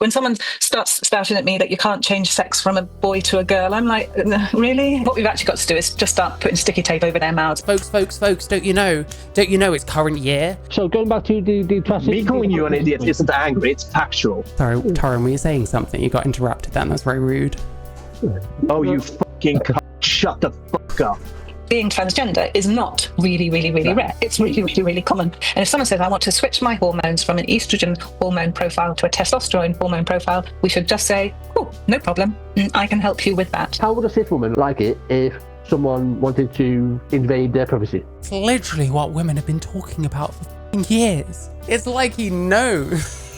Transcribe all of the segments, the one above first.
When someone starts spouting at me that you can't change sex from a boy to a girl, I'm like, really? What we've actually got to do is just start putting sticky tape over their mouths. Folks, don't you know it's current year? So going back to the classic... Me calling you an idiot isn't angry, it's factual. Sorry, Torrin, were you saying something? You got interrupted then, that's very rude. Oh, you fucking cunt. Shut the fuck up. Being transgender is not really rare. It's really common. And if someone says, I want to switch my hormones from an estrogen hormone profile to a testosterone hormone profile, we should just say, oh, no problem. I can help you with that. How would a cis woman like it if someone wanted to invade their privacy? It's literally what women have been talking about for years. It's like he knows.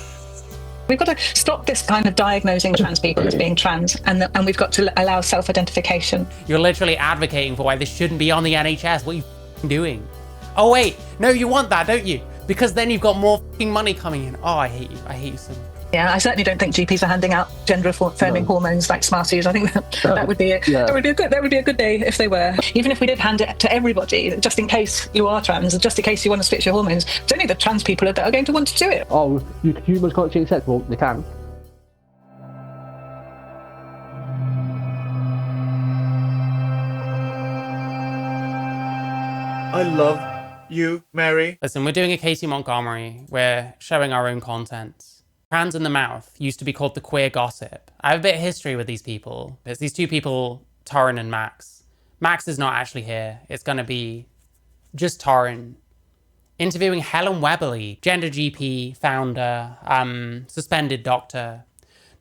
We've got to stop this kind of diagnosing trans people as being trans, and we've got to allow self-identification. You're literally advocating for why this shouldn't be on the NHS. What are you doing? Oh wait, no, you want that, don't you? Because then you've got more money coming in. Oh, I hate you so much. Yeah, I certainly don't think GPs are handing out gender-affirming hormones like Smarties. I think that would be a good day if they were. Even if we did hand it to everybody, just in case you are trans, just in case you want to switch your hormones, it's only the trans people that are going to want to do it. Oh, humans can't change sex? Well, they can. I love you, Mary. Listen, we're doing a Casey Montgomery. We're showing our own content. Trans in the Mouth used to be called the Queer Gossip. I have a bit of history with these people. There's these two people, Torrin and Max. Max is not actually here. It's going to be just Torrin interviewing Helen Webberley, gender GP, founder, suspended doctor,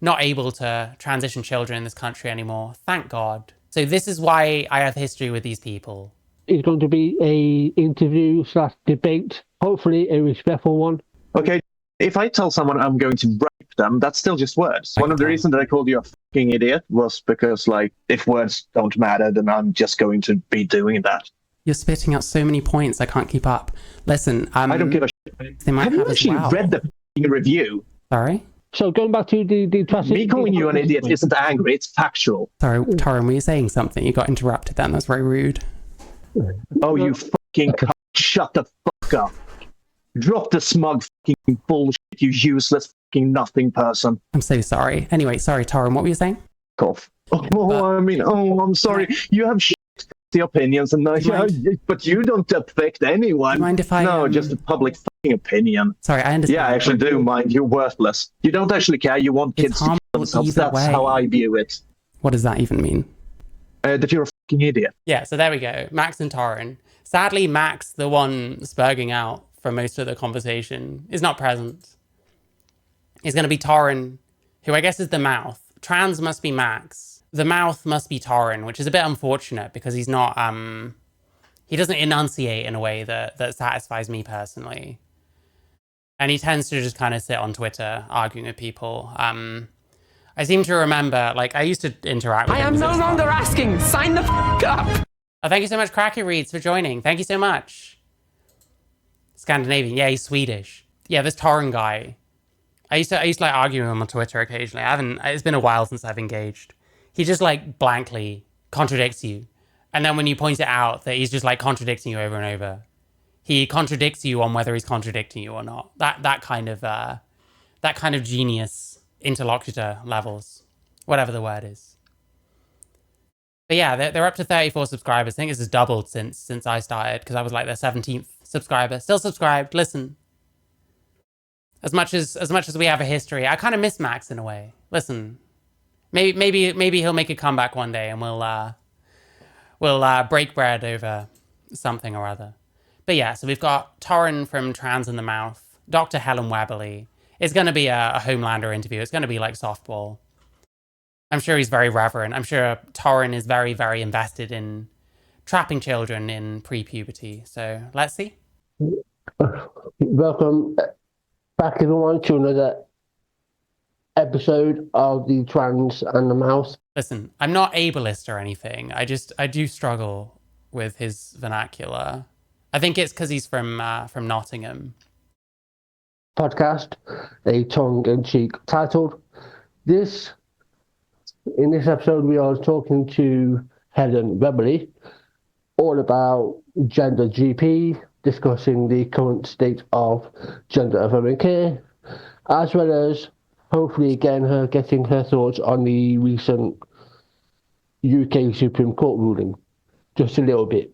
not able to transition children in this country anymore. Thank God. So this is why I have history with these people. It's going to be a interview/debate, hopefully a respectful one. Okay. If I tell someone I'm going to rape them, that's still just words. One of the reasons that I called you a fucking idiot was because, like, if words don't matter, then I'm just going to be doing that. You're spitting out so many points, I can't keep up. Listen, I don't give a shit. They might have you actually read the fucking review? Sorry? So going back to the classic... Me calling you an idiot isn't angry, it's factual. Sorry, Torrin, were you saying something? You got interrupted then, that's very rude. Oh, you fucking cunt. Shut the fuck up. Drop the smug fucking bullshit, you useless fucking nothing person. I'm so sorry. Anyway, sorry, Torrin, what were you saying? Cough. I'm sorry. You have shitty opinions, and but you don't affect anyone. Do you mind if I... No, just a public fucking opinion. Sorry, I understand. Yeah, I actually do mind. You're worthless. You don't actually care. You want kids to kill themselves. That's how I view it. What does that even mean? That you're a fucking idiot. Yeah, so there we go. Max and Torrin. Sadly, Max, the one spurging out for most of the conversation, is not present. It's going to be Torrin, who I guess is the mouth. Trans must be Max. The mouth must be Torrin, which is a bit unfortunate because he's not, he doesn't enunciate in a way that satisfies me personally. And he tends to just kind of sit on Twitter arguing with people. I seem to remember, like, I used to interact with him. I am no longer asking. Sign the f*** up. Oh, thank you so much, Cracky Reads, for joining. Thank you so much. Scandinavian. Yeah, he's Swedish. Yeah, this Torrin guy. I used to like argue with him on Twitter occasionally. It's been a while since I've engaged. He just like blankly contradicts you. And then when you point it out that he's just like contradicting you over and over, he contradicts you on whether he's contradicting you or not. That kind of genius interlocutor levels, whatever the word is. But yeah, they're up to 34 subscribers. I think this has doubled since I started because I was like their 17th subscriber. Still subscribed. Listen, as much as we have a history, I kind of miss Max in a way. Listen, maybe he'll make a comeback one day and we'll break bread over something or other. But yeah, so we've got Torrin from Trans in the Mouth, Dr. Helen Webberley. It's going to be a Homelander interview. It's going to be like softball. I'm sure he's very reverent. I'm sure Torrin is very, very invested in trapping children in pre-puberty. So let's see. Welcome back everyone to another episode of the Trans and the Mouth. Listen, I'm not ableist or anything. I do struggle with his vernacular. I think it's because he's from Nottingham. Podcast, a tongue-in-cheek titled. In this episode, we are talking to Helen Webberley, all about gender GP, discussing the current state of gender affirming care, as well as hopefully getting her thoughts on the recent UK Supreme Court ruling, just a little bit.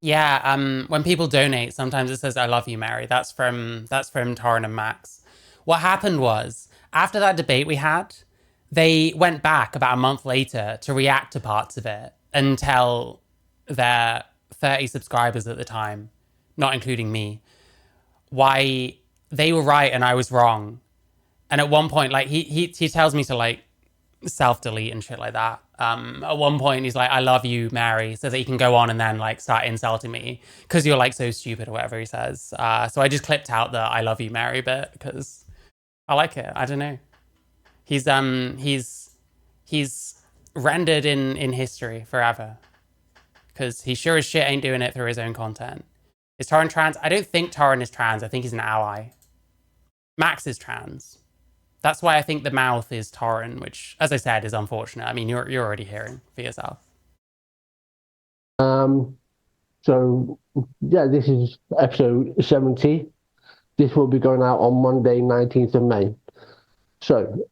Yeah, when people donate, sometimes it says "I love you, Mary." That's from Torrin and Max. What happened was, after that debate we had, they went back about a month later to react to parts of it and tell their 30 subscribers at the time, not including me, why they were right and I was wrong. And at one point, like he tells me to like self-delete and shit like that. At one point he's like, "I love you, Mary," so that he can go on and then like start insulting me because you're like so stupid or whatever he says. So I just clipped out the "I love you, Mary" bit because I like it. I don't know. He's rendered in history forever because he sure as shit ain't doing it through his own content. Is Torrin trans? I don't think Torrin is trans. I think he's an ally. Max is trans. That's why I think the mouth is Torrin, which, as I said, is unfortunate. I mean, you're already hearing for yourself. So yeah, this is episode 70. This will be going out on Monday, 19th of May. So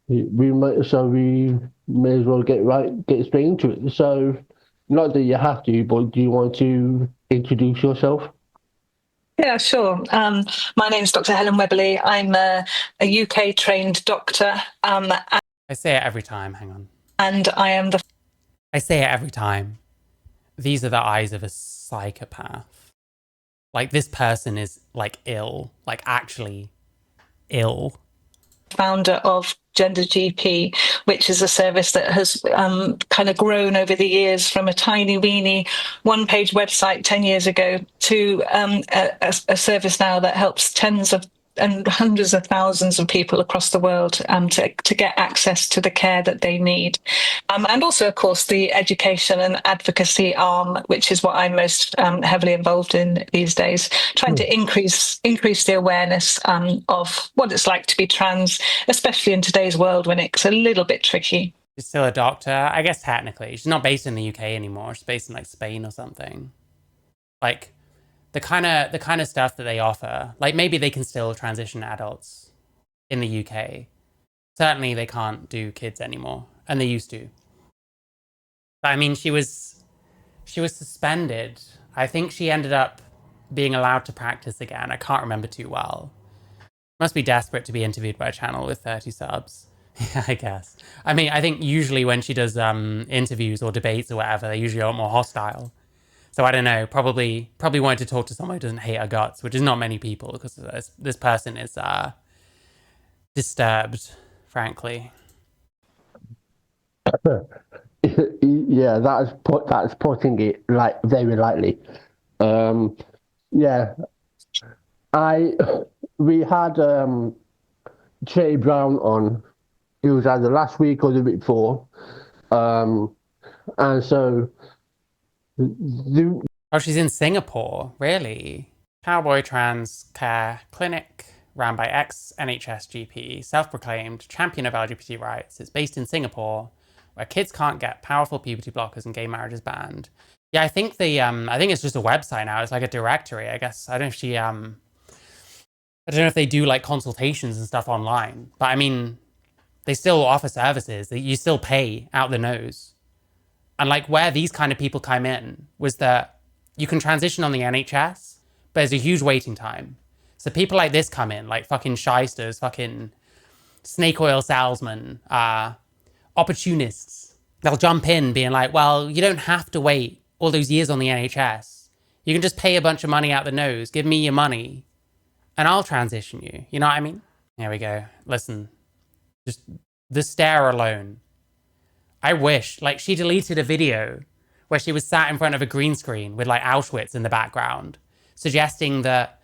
we may as well get straight into it. So not that you have to, but do you want to introduce yourself? Yeah, sure. My name is Dr. Helen Webberley. I'm a UK trained doctor. I say it every time. Hang on. And I am the. I say it every time. These are the eyes of a psychopath. Like, this person is like ill, like actually ill. Founder of Gender GP, which is a service that has kind of grown over the years from a tiny weeny one-page website 10 years ago to a service now that helps tens of and hundreds of thousands of people across the world to get access to the care that they need. And also, of course, the education and advocacy arm, which is what I'm most heavily involved in these days, trying to increase the awareness of what it's like to be trans, especially in today's world when it's a little bit tricky. She's still a doctor, I guess technically. She's not based in the UK anymore. She's based in like Spain or something. Like, the kind of stuff that they offer, like maybe they can still transition adults in the UK. Certainly they can't do kids anymore, and they used to. But I mean, she was suspended. I think she ended up being allowed to practice again. I can't remember too well. Must be desperate to be interviewed by a channel with 30 subs. Yeah, I guess. I mean, I think usually when she does interviews or debates or whatever, they're usually a lot more hostile. So I don't know, probably wanted to talk to someone who doesn't hate her guts, which is not many people, because this person is disturbed, frankly. Yeah, that's putting it like very lightly. Yeah, we had Trey Brown on. It was either last week or the week before, and so. Oh, she's in Singapore, really? Cowboy Trans Care Clinic, ran by ex-NHS GP, self-proclaimed champion of LGBT rights. It's based in Singapore, where kids can't get powerful puberty blockers and gay marriage is banned. Yeah, I think I think it's just a website now. It's like a directory, I guess. I don't know if she, I don't know if they do like consultations and stuff online, but I mean, they still offer services that you still pay out the nose. And like where these kind of people come in was that you can transition on the NHS, but there's a huge waiting time. So people like this come in, like fucking shysters, fucking snake oil salesmen, opportunists. They'll jump in being like, well, you don't have to wait all those years on the NHS. You can just pay a bunch of money out the nose, give me your money, and I'll transition you. You know what I mean? Here we go. Listen, just the stare alone. I wish, like, she deleted a video where she was sat in front of a green screen with like Auschwitz in the background, suggesting that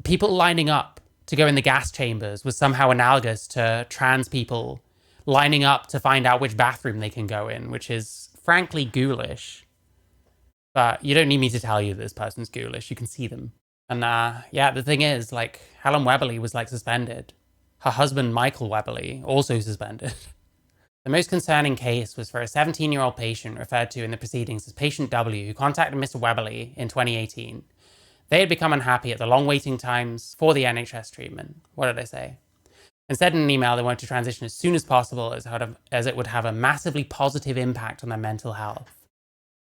people lining up to go in the gas chambers was somehow analogous to trans people lining up to find out which bathroom they can go in, which is frankly ghoulish. But you don't need me to tell you this person's ghoulish. You can see them. And yeah, the thing is, like, Helen Webberley was like suspended. Her husband, Michael Webberley, also suspended. The most concerning case was for a 17-year-old patient referred to in the proceedings as Patient W, who contacted Mr. Webberley in 2018. They had become unhappy at the long waiting times for the NHS treatment. What did I say? and said in an email they wanted to transition as soon as possible as it would have a massively positive impact on their mental health.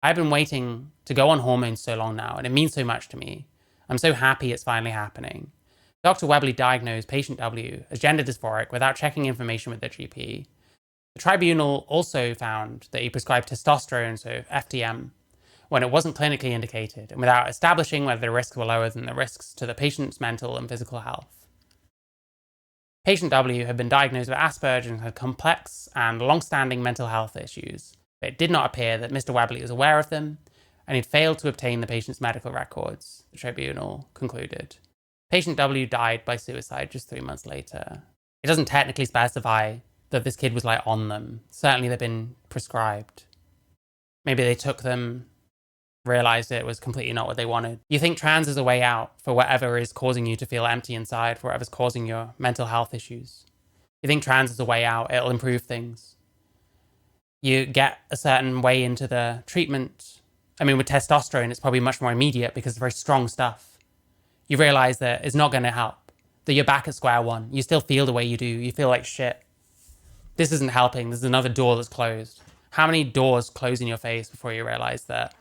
I've been waiting to go on hormones so long now, and it means so much to me. I'm so happy it's finally happening. Dr. Webberley diagnosed patient W as gender dysphoric without checking information with their GP. The tribunal also found that he prescribed testosterone, so FTM, when it wasn't clinically indicated, and without establishing whether the risks were lower than the risks to the patient's mental and physical health. Patient W had been diagnosed with Asperger's and had complex and long-standing mental health issues, but it did not appear that Mr. Webberley was aware of them, and he'd failed to obtain the patient's medical records, the tribunal concluded. Patient W died by suicide just 3 months later. It doesn't technically specify that this kid was like on them. Certainly they've been prescribed. Maybe they took them, realized it was completely not what they wanted. You think trans is a way out for whatever is causing you to feel empty inside, for whatever's causing your mental health issues. You think trans is a way out, it'll improve things. You get a certain way into the treatment. I mean, with testosterone, it's probably much more immediate because it's very strong stuff. You realize that it's not going to help, that you're back at square one. You still feel the way you do. You feel like shit. This isn't helping. There's another door that's closed. How many doors close in your face before you realize that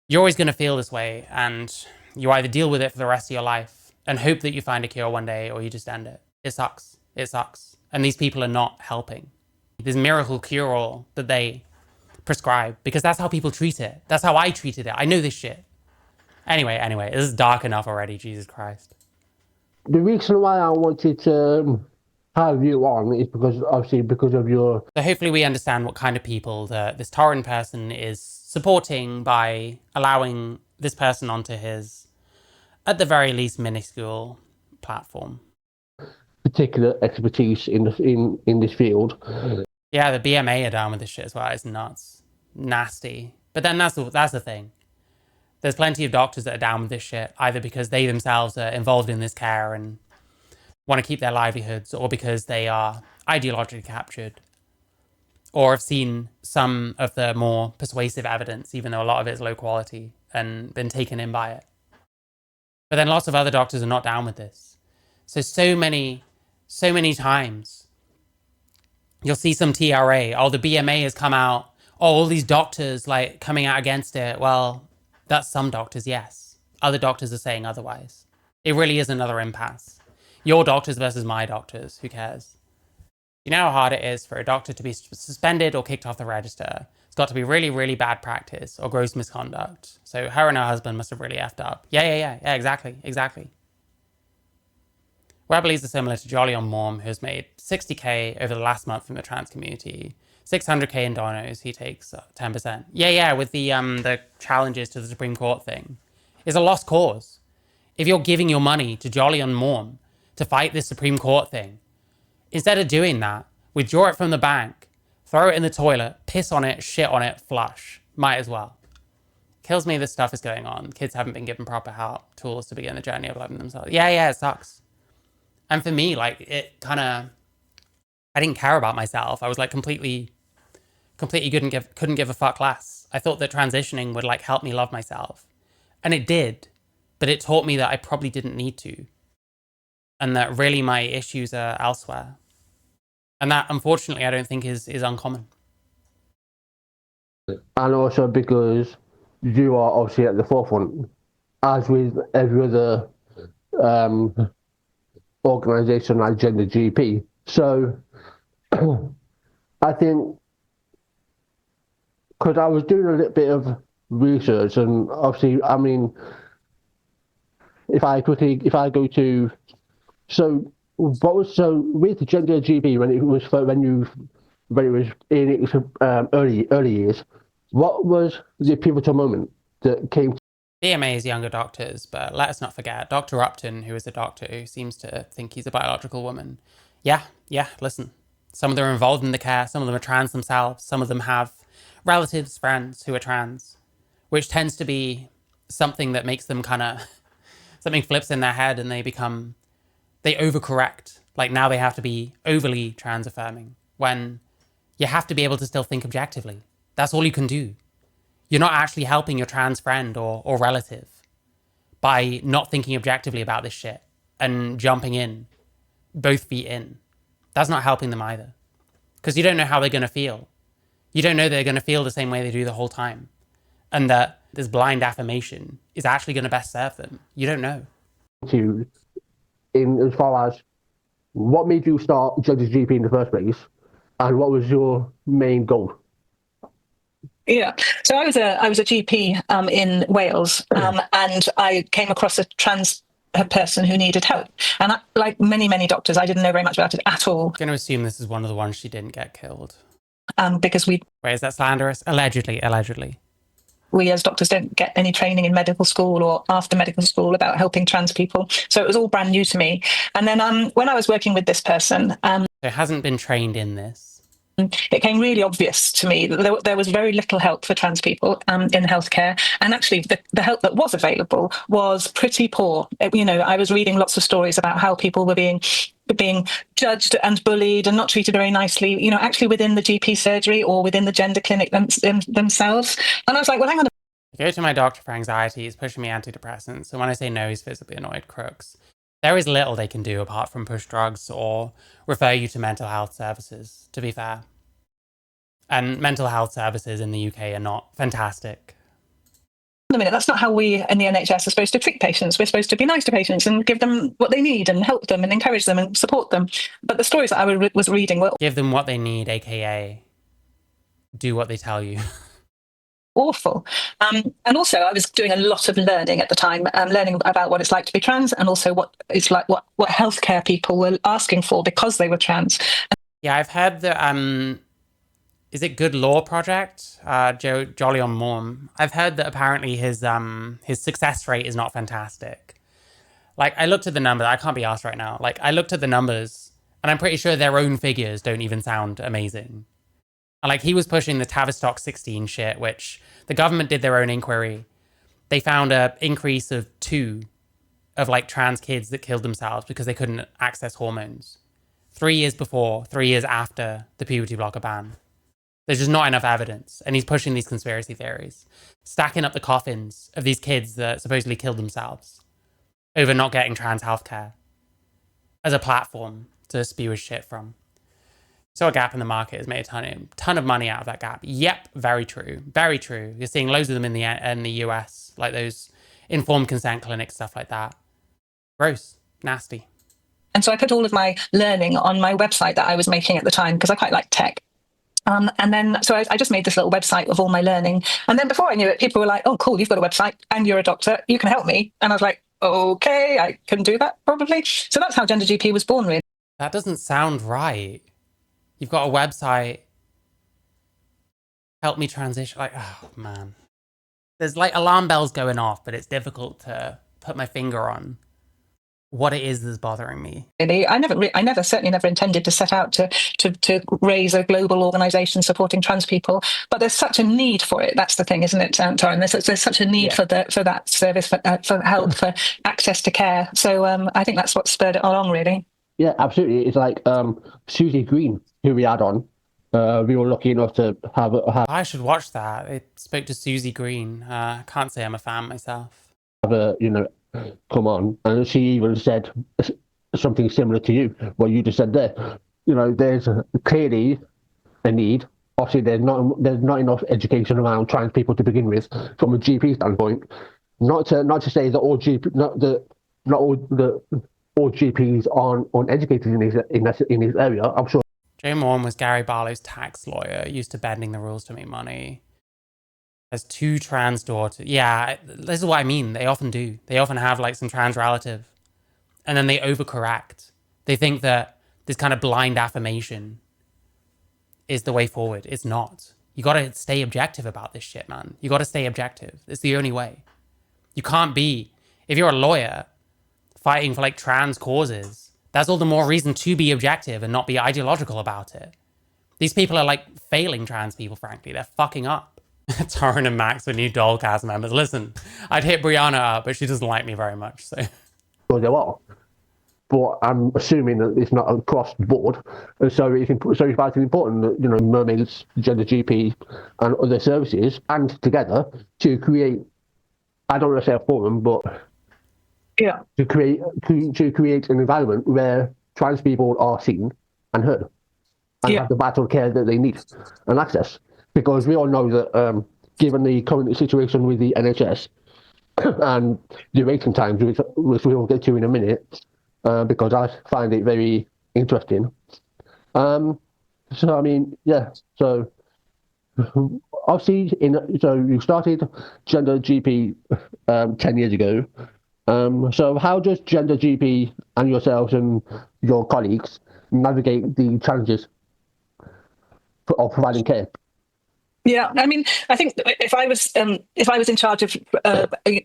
you're always going to feel this way, and you either deal with it for the rest of your life and hope that you find a cure one day, or you just end it. It sucks. It sucks. And these people are not helping. This miracle cure-all that they prescribe, because that's how people treat it. That's how I treated it. I know this shit. Anyway, this is dark enough already, Jesus Christ. The reason why I wanted to have you on is because of your... So hopefully we understand what kind of people this Torren person is supporting by allowing this person onto his, at the very least, minuscule platform. Particular expertise in this field. Yeah, the BMA are down with this shit as well. It's nuts. Nasty. But then that's the thing. There's plenty of doctors that are down with this shit, either because they themselves are involved in this care and want to keep their livelihoods, or because they are ideologically captured, or have seen some of the more persuasive evidence, even though a lot of it is low quality, and been taken in by it. But then lots of other doctors are not down with this. So many times you'll see some TRA, the BMA has come out, all these doctors like coming out against it. Well, that's some doctors, yes. Other doctors are saying otherwise. It really is another impasse. Your doctors versus my doctors, who cares? You know how hard it is for a doctor to be suspended or kicked off the register. It's got to be really, really bad practice or gross misconduct. So her and her husband must have really effed up. Yeah, exactly. Webberleys are similar to Jolly on Morm, who's made 60k over the last month from the trans community. 600k in donos, he takes 10%. Yeah, with the challenges to the Supreme Court thing. It's a lost cause. If you're giving your money to Jolly on Morm to fight this Supreme Court thing, instead of doing that, withdraw it from the bank, throw it in the toilet, piss on it, shit on it, flush. Might as well. Kills me this stuff is going on. Kids haven't been given proper help, tools to begin the journey of loving themselves. Yeah, it sucks. And for me, like, it kind of, I didn't care about myself. I was like completely couldn't give a fuck less. I thought that transitioning would like help me love myself. And it did, but it taught me that I probably didn't need to. And that really my issues are elsewhere. And that, unfortunately, I don't think is uncommon. And also because you are obviously at the forefront, as with every other organisation like Gender GP. So I think, because I was doing a little bit of research, and obviously, I mean, if I go to, with the Gender GP when it was in its early years, what was the pivotal moment that came? BMA's younger doctors, but let us not forget Dr. Upton, who is a doctor who seems to think he's a biological woman. Yeah, listen. Some of them are involved in the care, some of them are trans themselves, some of them have relatives, friends who are trans, which tends to be something that makes them kind of, something flips in their head and they overcorrect. Like now they have to be overly trans affirming when you have to be able to still think objectively. That's all you can do. You're not actually helping your trans friend or relative by not thinking objectively about this shit and jumping in both feet in. That's not helping them either. Because you don't know how they're going to feel. You don't know they're going to feel the same way they do the whole time. And that this blind affirmation is actually going to best serve them. You don't know. In as far as what made you start Gender GP in the first place, and what was your main goal? Yeah, so I was a GP in Wales, and I came across a trans person who needed help. And like many doctors, I didn't know very much about it at all. I'm going to assume this is one of the ones she didn't get killed. Because we... Wait, is that slanderous? Allegedly. We as doctors don't get any training in medical school or after medical school about helping trans people. So it was all brand new to me. And then when I was working with this person... so it hasn't been trained in this. It became really obvious to me that there was very little help for trans people in healthcare. And actually, the help that was available was pretty poor. I was reading lots of stories about how people were being judged and bullied and not treated very nicely, actually within the GP surgery or within the gender clinic themselves. And I was like, well, hang on. I go to my doctor for anxiety. He's pushing me antidepressants. So when I say no, he's visibly annoyed crooks. There is little they can do apart from push drugs or refer you to mental health services, to be fair. And mental health services in the UK are not fantastic. A minute, that's not how we in the NHS are supposed to treat patients. We're supposed to be nice to patients and give them what they need and help them and encourage them and support them. But the stories that I was reading were... Give them what they need, aka do what they tell you. Awful. And also I was doing a lot of learning at the time, learning about what it's like to be trans and also what it's like, what healthcare people were asking for because they were trans. Yeah, I've heard that, is it Good Law Project? Jolly on Morm. I've heard that apparently his success rate is not fantastic. Like, I looked at the numbers, I can't be asked right now. Like, I looked at the numbers and I'm pretty sure their own figures don't even sound amazing. Like, he was pushing the Tavistock 16 shit, which the government did their own inquiry. They found an increase of 2 of, like, trans kids that killed themselves because they couldn't access hormones. 3 years before, 3 years after the puberty blocker ban. There's just not enough evidence. And he's pushing these conspiracy theories. Stacking up the coffins of these kids that supposedly killed themselves over not getting trans healthcare as a platform to spew his shit from. So a gap in the market has made a ton of money out of that gap. Yep, very true. Very true. You're seeing loads of them in the US, like those informed consent clinics, stuff like that. Gross. Nasty. And so I put all of my learning on my website that I was making at the time because I quite like tech. And then, so I just made this little website of all my learning. And then before I knew it, people were like, oh, cool, you've got a website and you're a doctor. You can help me. And I was like, okay, I can do that probably. So that's how Gender GP was born, really. That doesn't sound right. You've got a website. Help me transition. Like, oh, man. There's like alarm bells going off, but it's difficult to put my finger on what it is that's bothering me. Really, I certainly never intended to set out to raise a global organisation supporting trans people. But there's such a need for it. That's the thing, isn't it, Torrin? There's such a need for that service, for help, for access to care. So I think that's what spurred it along, really. Yeah, absolutely. It's like Susie Green, who we had on. We were lucky enough to have. I should watch that. I spoke to Susie Green. Can't say I'm a fan myself. Come on, and she even said something similar to you, what you just said there. There's clearly a need. Obviously, there's not enough education around trans people to begin with, from a GP standpoint. Not to say that all GPs aren't uneducated in this area. I'm sure. Joe Morn was Gary Barlow's tax lawyer, used to bending the rules to make money. Has 2 trans daughters. Yeah, this is what I mean. They often do. They often have like some trans relative. And then they overcorrect. They think that this kind of blind affirmation is the way forward. It's not. You got to stay objective about this shit, man. You got to stay objective. It's the only way. You can't be, if you're a lawyer fighting for like trans causes, that's all the more reason to be objective and not be ideological about it. These people are like failing trans people, frankly. They're fucking up. Torrin and Max were new Dollcast members. Listen, I'd hit Brianna up, but she doesn't like me very much, so. Well, there are. But I'm assuming that it's not across the board. And so it's vitally important that, Mermaids, Gender GP and other services band together to create, I don't want to say a forum, but to create an environment where trans people are seen and heard and have the vital care that they need and access. Because we all know that given the current situation with the NHS and the waiting times, which we'll get to in a minute, because I find it very interesting. So I mean, yeah. So obviously, so you started Gender GP 10 years ago. So how does Gender GP and yourselves and your colleagues navigate the challenges of providing care? Yeah, I mean, I think if I was in charge of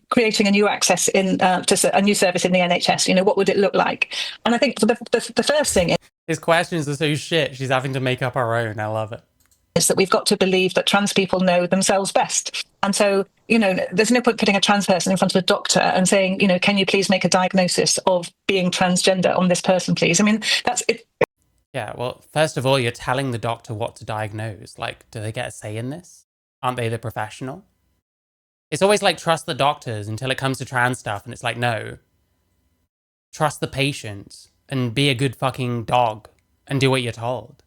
creating a new access to a new service in the NHS, what would it look like? And I think the first thing his questions are so shit. She's having to make up her own. I love it. Is that we've got to believe that trans people know themselves best. And so, there's no point putting a trans person in front of a doctor and saying, can you please make a diagnosis of being transgender on this person, please? I mean, that's it. Yeah, well, first of all, you're telling the doctor what to diagnose. Like, do they get a say in this? Aren't they the professional? It's always like, trust the doctors until it comes to trans stuff. And it's like, no. Trust the patient and be a good fucking dog and do what you're told.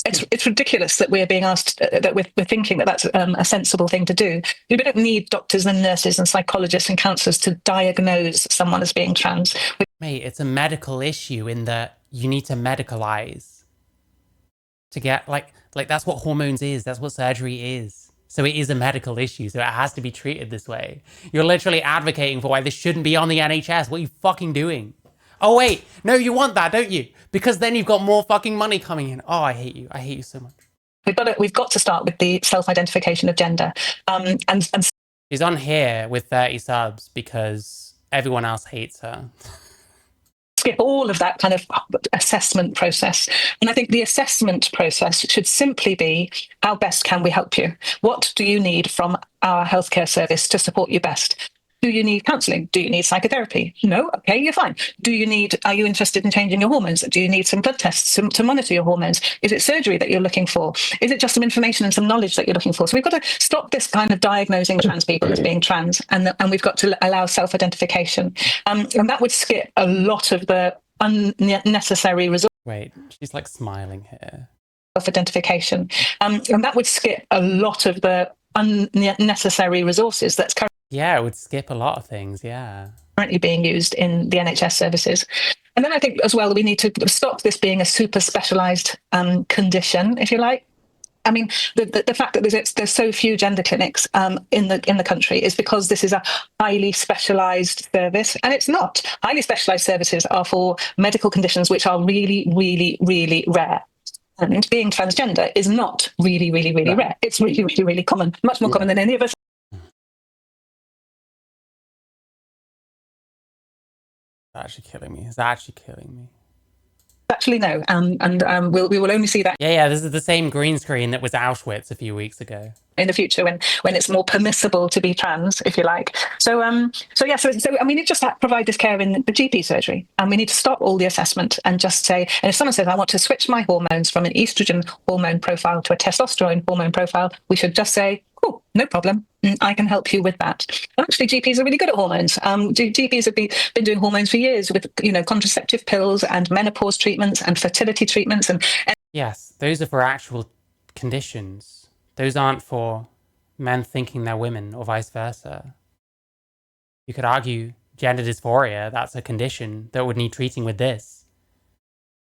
It's ridiculous that we're being asked, that we're thinking that that's a sensible thing to do. We don't need doctors and nurses and psychologists and counsellors to diagnose someone as being trans. Mate, it's a medical issue in that you need to medicalize to get, like that's what hormones is. That's what surgery is. So it is a medical issue. So it has to be treated this way. You're literally advocating for why this shouldn't be on the NHS. What are you fucking doing? Oh, wait. No, you want that, don't you? Because then you've got more fucking money coming in. Oh, I hate you. I hate you so much. We've got to start with the self-identification of gender. And she's on here with 30 subs because everyone else hates her. Skip all of that kind of assessment process. And I think the assessment process should simply be, how best can we help you? What do you need from our healthcare service to support you best? Do you need counselling? Do you need psychotherapy? No? Okay, you're fine. Are you interested in changing your hormones? Do you need some blood tests to monitor your hormones? Is it surgery that you're looking for? Is it just some information and some knowledge that you're looking for? So we've got to stop this kind of diagnosing trans people as being trans, and we've got to allow self-identification. And that would skip a lot of the unnecessary resources. Wait, she's like smiling here. Self-identification. And that would skip a lot of the unnecessary resources that's currently... Yeah, it would skip a lot of things, yeah. Currently being used in the NHS services. And then I think as well, we need to stop this being a super specialised condition, if you like. I mean, the fact that there's so few gender clinics in the country is because this is a highly specialised service, and it's not. Highly specialised services are for medical conditions which are really, really, really rare. And being transgender is not really, really, really rare. It's really, really, really common, much more common than any of us. Actually killing me. It's actually killing me. Actually, no. We will only see that. Yeah. This is the same green screen that was Auschwitz a few weeks ago. In the future, when it's more permissible to be trans, if you like. So I mean, we just provide this care in the GP surgery, and we need to stop all the assessment and just say. And if someone says, "I want to switch my hormones from an estrogen hormone profile to a testosterone hormone profile," we should just say, "Oh, no problem. I can help you with that." And actually, GPs are really good at hormones. GPs have been doing hormones for years with contraceptive pills and menopause treatments and fertility treatments and yes, those are for actual conditions. Those aren't for men thinking they're women or vice versa. You could argue gender dysphoria, that's a condition that would need treating with this.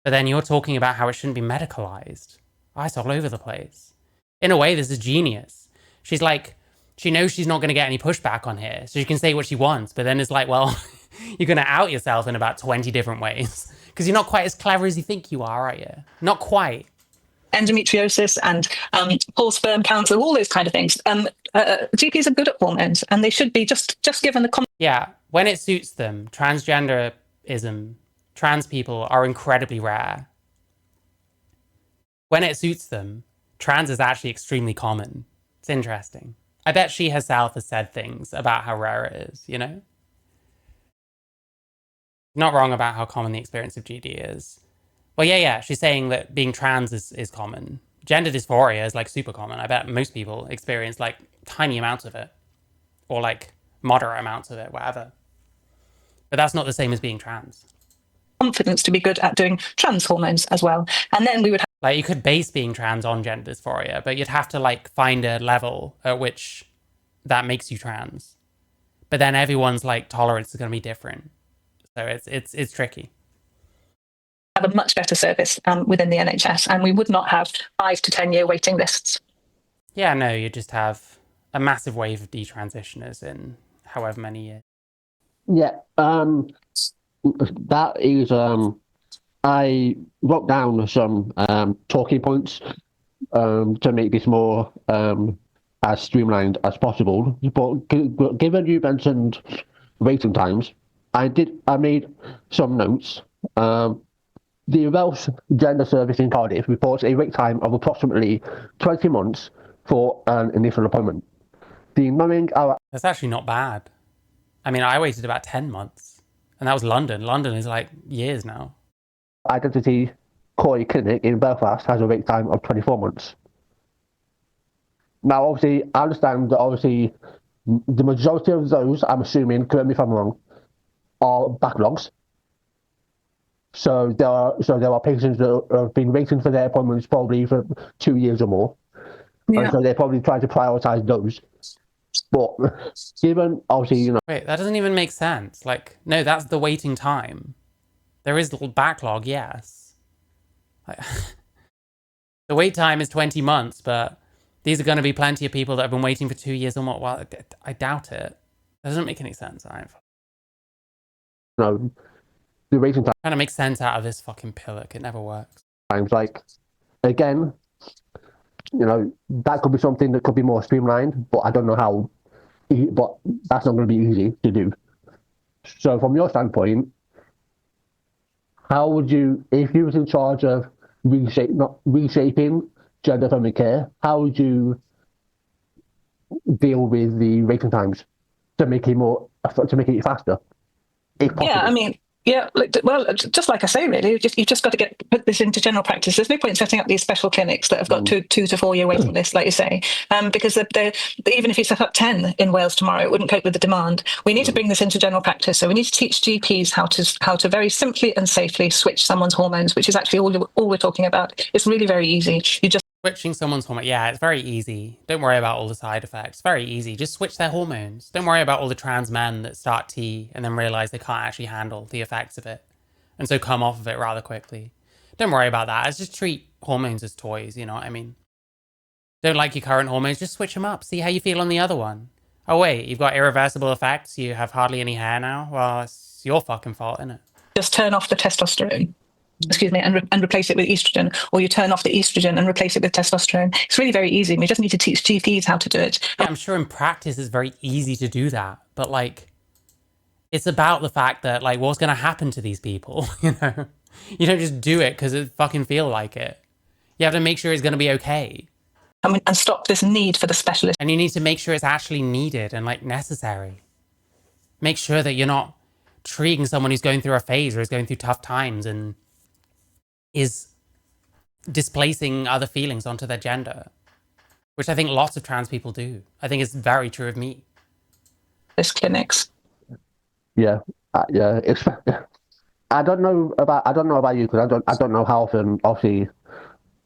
But then you're talking about how it shouldn't be medicalized. Oh, it's all over the place. In a way, this is genius. She's like, she knows she's not going to get any pushback on here, so she can say what she wants, but then it's like, well, you're going to out yourself in about 20 different ways. Because you're not quite as clever as you think you are you? Not quite. Endometriosis and poor sperm counts, all those kind of things. GPs are good at hormones, and they should be just given the... Yeah, when it suits them. Transgenderism, trans people are incredibly rare. When it suits them, trans is actually extremely common. It's interesting. I bet she herself has said things about how rare it is, Not wrong about how common the experience of GD is. Well, yeah, she's saying that being trans is common. Gender dysphoria is like super common. I bet most people experience like tiny amounts of it, or like moderate amounts of it, whatever. But that's not the same as being trans. confidence to be good at doing trans hormones as well. And then we would like, you could base being trans on gender dysphoria, but you'd have to like find a level at which that makes you trans. But then everyone's like tolerance is going to be different. So it's tricky. have a much better service within the NHS, and we would not have 5 to 10 year waiting lists. Yeah, no, you just have a massive wave of detransitioners in however many years. Yeah, that is. I wrote down some talking points to make this more as streamlined as possible. But given you mentioned waiting times, I made some notes. The Welsh Gender Service in Cardiff reports a wait time of approximately 20 months for an initial appointment. That's actually not bad. I mean, I waited about 10 months, and that was London. London is like years now. Identity COI clinic in Belfast has a wait time of 24 months. Now, obviously, I understand that obviously the majority of those, I'm assuming, correct me if I'm wrong, are backlogs. So there are patients that have been waiting for their appointments probably for 2 years or more. Yeah. And so they're probably trying to prioritize those. But given, obviously, Wait, that doesn't even make sense. Like, no, that's the waiting time. There is a little backlog, yes. Like, the wait time is 20 months, but these are going to be plenty of people that have been waiting for 2 years or more. Well, I doubt it. That doesn't make any sense. the waiting time. Trying to make sense out of this fucking pillock. It never works. Times, like, again, that could be something that could be more streamlined, but I don't know how. But that's not going to be easy to do. So, from your standpoint, how would you, if you was in charge of reshaping gender-affirming care, how would you deal with the waiting times to make it faster, if possible? Yeah, I mean, yeah, well, just like I say, really, you've just got to put this into general practice. There's no point setting up these special clinics that have got 2 to 4 year waiting lists, like you say, because even if you set up 10 in Wales tomorrow, it wouldn't cope with the demand. We need to bring this into general practice. So we need to teach GPs how to very simply and safely switch someone's hormones, which is actually all we're talking about. It's really very easy. You just Switching someone's hormone, yeah, it's very easy. Don't worry about all the side effects. Very easy. Just switch their hormones. Don't worry about all the trans men that start T and then realize they can't actually handle the effects of it, and so come off of it rather quickly. Don't worry about that. It's just treat hormones as toys, you know what I mean? Don't like your current hormones, just switch them up. See how you feel on the other one. Oh wait, you've got irreversible effects, you have hardly any hair now? Well, it's your fucking fault, isn't it? just turn off the testosterone. And replace it with estrogen, or you turn off the estrogen and replace it with testosterone. It's really very easy. We just need to teach GPs how to do it. Yeah, I'm sure in practice it's very easy to do that, but like, it's about the fact that like, what's going to happen to these people, you know? You don't just do it because it fucking feel like it. You have to make sure it's going to be okay. And stop this need for the specialist. And you need to make sure it's actually needed and like necessary. Make sure that you're not treating someone who's going through a phase or is going through tough times and is displacing other feelings onto their gender, which I think lots of trans people do. I think it's very true of me. This clinics. Yeah. I don't know about you, because I don't know how often, obviously,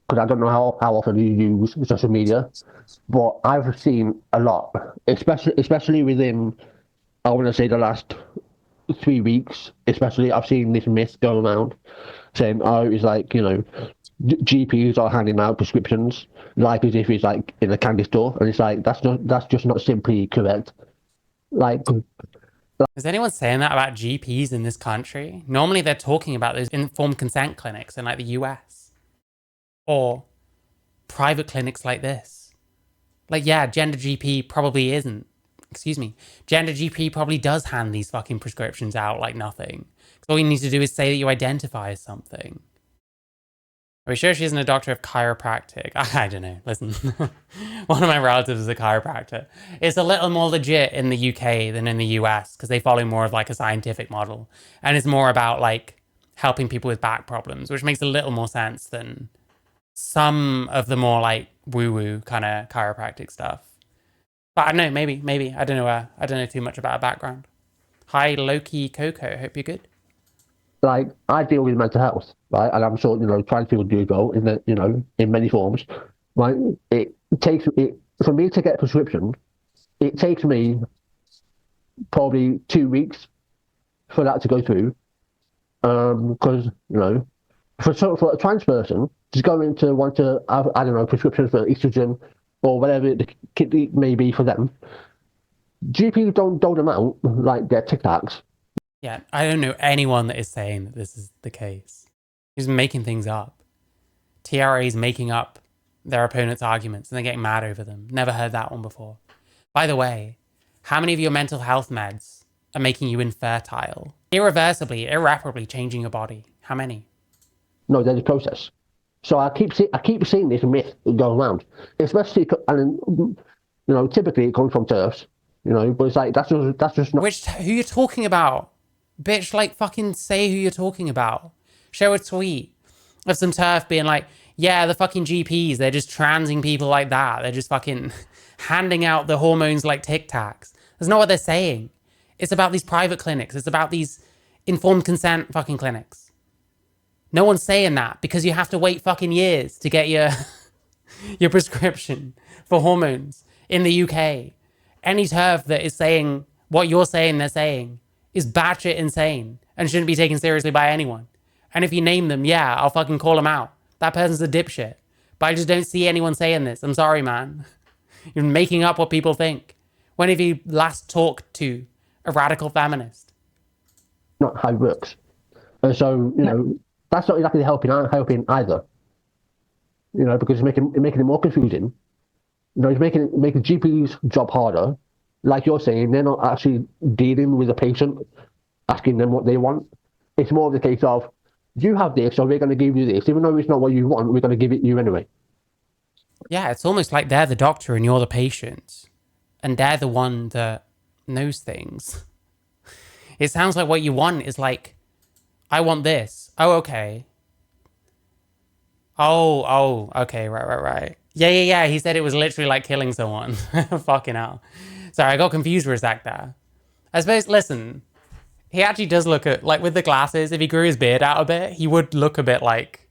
because I don't know how often you use social media, but I've seen a lot, especially within, I want to say, the last 3 weeks, especially. I've seen this myth go around saying, oh, it's like, you know, GPs are handing out prescriptions like as if it's like in a candy store, and it's like that's just not simply correct. Like, is anyone saying that about GPs in this country? Normally they're talking about those informed consent clinics in like the US or private clinics like this. Like, yeah, Gender GP probably isn't. Excuse me. Gender GP probably does hand these fucking prescriptions out like nothing. All you need to do is say that you identify as something. Are we sure she isn't a doctor of chiropractic? I don't know. Listen, one of my relatives is a chiropractor. It's a little more legit in the UK than in the US because they follow more of like a scientific model. And it's more about like helping people with back problems, which makes a little more sense than some of the more like woo-woo kind of chiropractic stuff. But I don't know, maybe. I don't know too much about her background. Hi, Loki Coco. Hope you're good. like I deal with mental health, right? And I'm sure trans people do go in in many forms, right? It takes it for me to get a prescription. It takes me probably 2 weeks for that to go through, because for a trans person who's going to want to have, I don't know, prescriptions for estrogen or whatever it may be for them, GPs don't dole them out like their Tic Tacs. Yeah, I don't know anyone that is saying that this is the case. He's making things up. TRA's making up their opponent's arguments and they're getting mad over them. Never heard that one before. By the way, how many of your mental health meds are making you infertile? Irreversibly, irreparably changing your body. How many? No, there's a process. So I keep seeing this myth going around, especially, and typically it comes from TERFs, but it's like that's just not. Who you're talking about? Bitch, like fucking say who you're talking about. Show a tweet of some TERF being like, yeah, the fucking GPs, they're just transing people like that. They're just fucking handing out the hormones like Tic Tacs. That's not what they're saying. It's about these private clinics. It's about these informed consent fucking clinics. No one's saying that because you have to wait fucking years to get your your prescription for hormones in the UK. Any TERF that is saying what you're saying they're saying is batshit insane and shouldn't be taken seriously by anyone. And if you name them, yeah, I'll fucking call them out. That person's a dipshit. But I just don't see anyone saying this. I'm sorry, man. You're making up what people think. When have you last talked to a radical feminist? Not how it works. And so, that's not exactly helping either. Because it's making it more confusing. It's making GP's job harder. Like you're saying, they're not actually dealing with the patient, asking them what they want. It's more of the case of, you have this, so we're going to give you this. Even though it's not what you want, we're going to give it you anyway. Yeah, it's almost like they're the doctor and you're the patient. And they're the one that knows things. It sounds like what you want is like, I want this. Oh, okay. Oh, okay, right. Yeah. He said it was literally like killing someone. Fucking hell. Sorry, I got confused for a sec there. I suppose, listen, he actually does look like with the glasses, if he grew his beard out a bit, he would look a bit like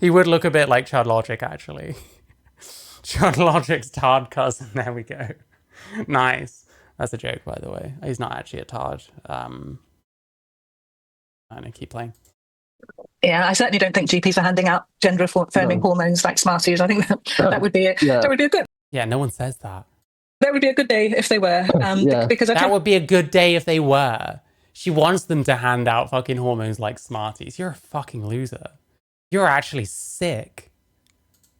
Chud Logic, actually. Chud Logic's tard cousin, there we go. Nice. That's a joke, by the way. He's not actually a tard. I don't know, keep playing. Yeah, I certainly don't think GPs are handing out gender-affirming hormones like Smarties. I think that would be that would be a good. Yeah, no one says that. That would be a good day if they were. Because that would be a good day if they were. She wants them to hand out fucking hormones like Smarties. You're a fucking loser. You're actually sick.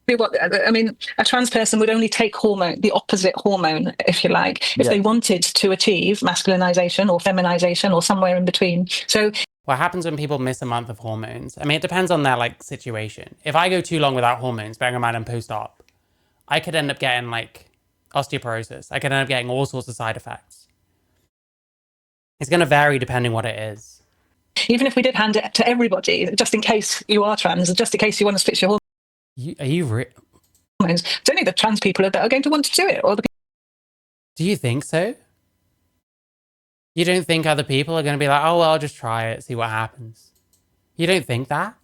I mean, a trans person would only take the opposite hormone, if you like, if they wanted to achieve masculinization or feminization or somewhere in between. So what happens when people miss a month of hormones? I mean, it depends on their like situation. If I go too long withoop hormones, bearing in mind I'm post-op, I could end up getting like osteoporosis. I could end up getting all sorts of side effects. It's going to vary depending what it is. Even if we did hand it to everybody, just in case you are trans, just in case you want to switch your hormones. Are you hormones? It's only the trans people that are going to want to do it. Do you think so? You don't think other people are going to be like, oh, well, I'll just try it, see what happens? You don't think that?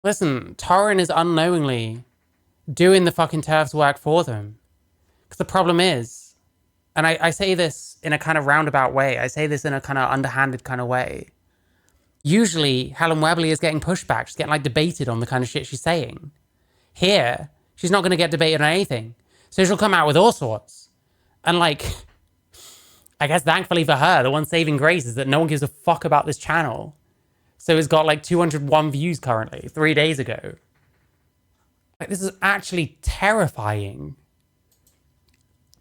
Listen, Torrin is unknowingly doing the fucking TERF's work for them. Because the problem is, and I say this in a kind of roundabout way, I say this in a kind of underhanded kind of way. Usually, Helen Webberley is getting pushback. She's getting like debated on the kind of shit she's saying. Here, she's not going to get debated on anything. So she'll come out with all sorts. And like, I guess thankfully for her, the one saving grace is that no one gives a fuck about this channel. So it's got like 201 views currently, 3 days ago. Like, this is actually terrifying.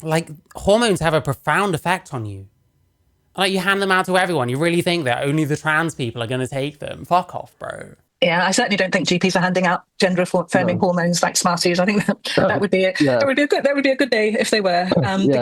Like, hormones have a profound effect on you. Like, you hand them out to everyone. You really think that only the trans people are going to take them? Fuck off, bro. Yeah, I certainly don't think GPs are handing out gender-affirming hormones like Smarties. I think that would be that would be a good day if they were.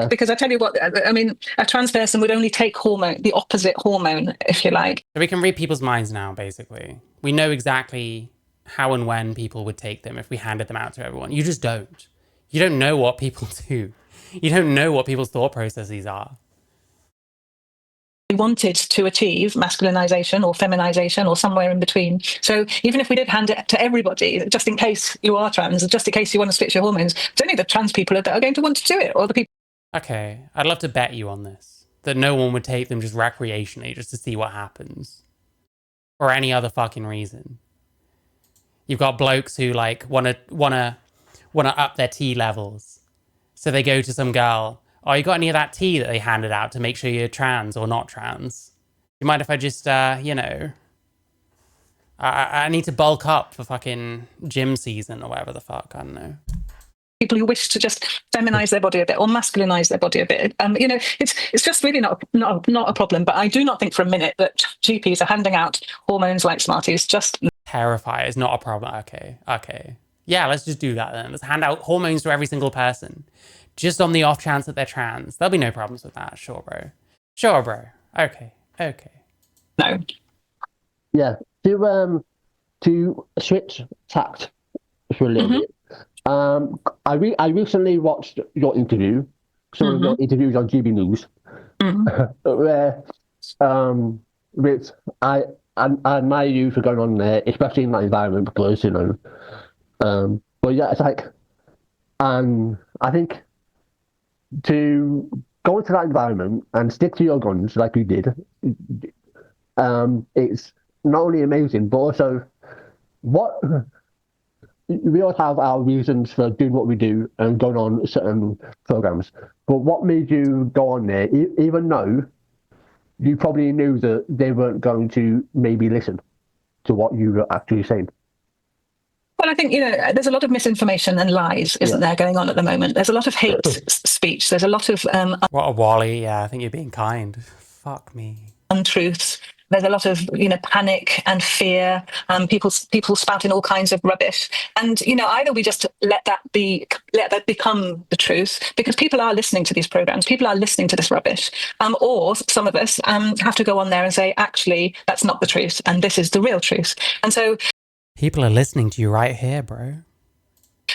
Because I tell you what, I mean, a trans person would only take the opposite hormone, if you like. So we can read people's minds now, basically. We know exactly how and when people would take them if we handed them out to everyone. You just don't. You don't know what people do. You don't know what people's thought processes are. wanted to achieve masculinization or feminization or somewhere in between. So even if we did hand it to everybody, just in case you are trans, just in case you want to switch your hormones, it's only the trans people that are going to want to do it, or the people. Okay, I'd love to bet you on this, that no one would take them just recreationally, just to see what happens. Or any other fucking reason. You've got blokes who like wanna up their tea levels. So they go to some girl, oh, you got any of that tea that they handed out to make sure you're trans or not trans? You mind if I just, you know, I need to bulk up for fucking gym season or whatever the fuck, I don't know. People who wish to just feminize their body a bit or masculinize their body a bit. You know, it's just really not a problem. But I do not think for a minute that GPs are handing out hormones like Smarties. Just terrify is not a problem. Okay. Yeah, let's just do that then. Let's hand out hormones to every single person. Just on the off chance that they're trans. There'll be no problems with that. Sure, bro. Okay. No. Yeah. To switch tact for a little bit. I recently watched your interview, some of your interviews on GB News, where which I admire you for going on there, especially in that environment, because you know. But yeah, it's like, and I think to go into that environment and stick to your guns like you did, it's not only amazing, but also what. We all have our reasons for doing what we do and going on certain programs. But what made you go on there, even though you probably knew that they weren't going to maybe listen to what you were actually saying? Well, I think, you know, there's a lot of misinformation and lies, isn't there, going on at the moment? There's a lot of hate speech. There's a lot of what a Wally. Yeah, I think you're being kind. Fuck me. Untruths. There's a lot of, you know, panic and fear, people spouting all kinds of rubbish. And, you know, either we just let that become the truth, because people are listening to these programs, people are listening to this rubbish, or some of us have to go on there and say, actually, that's not the truth, and this is the real truth. And so people are listening to you right here, bro.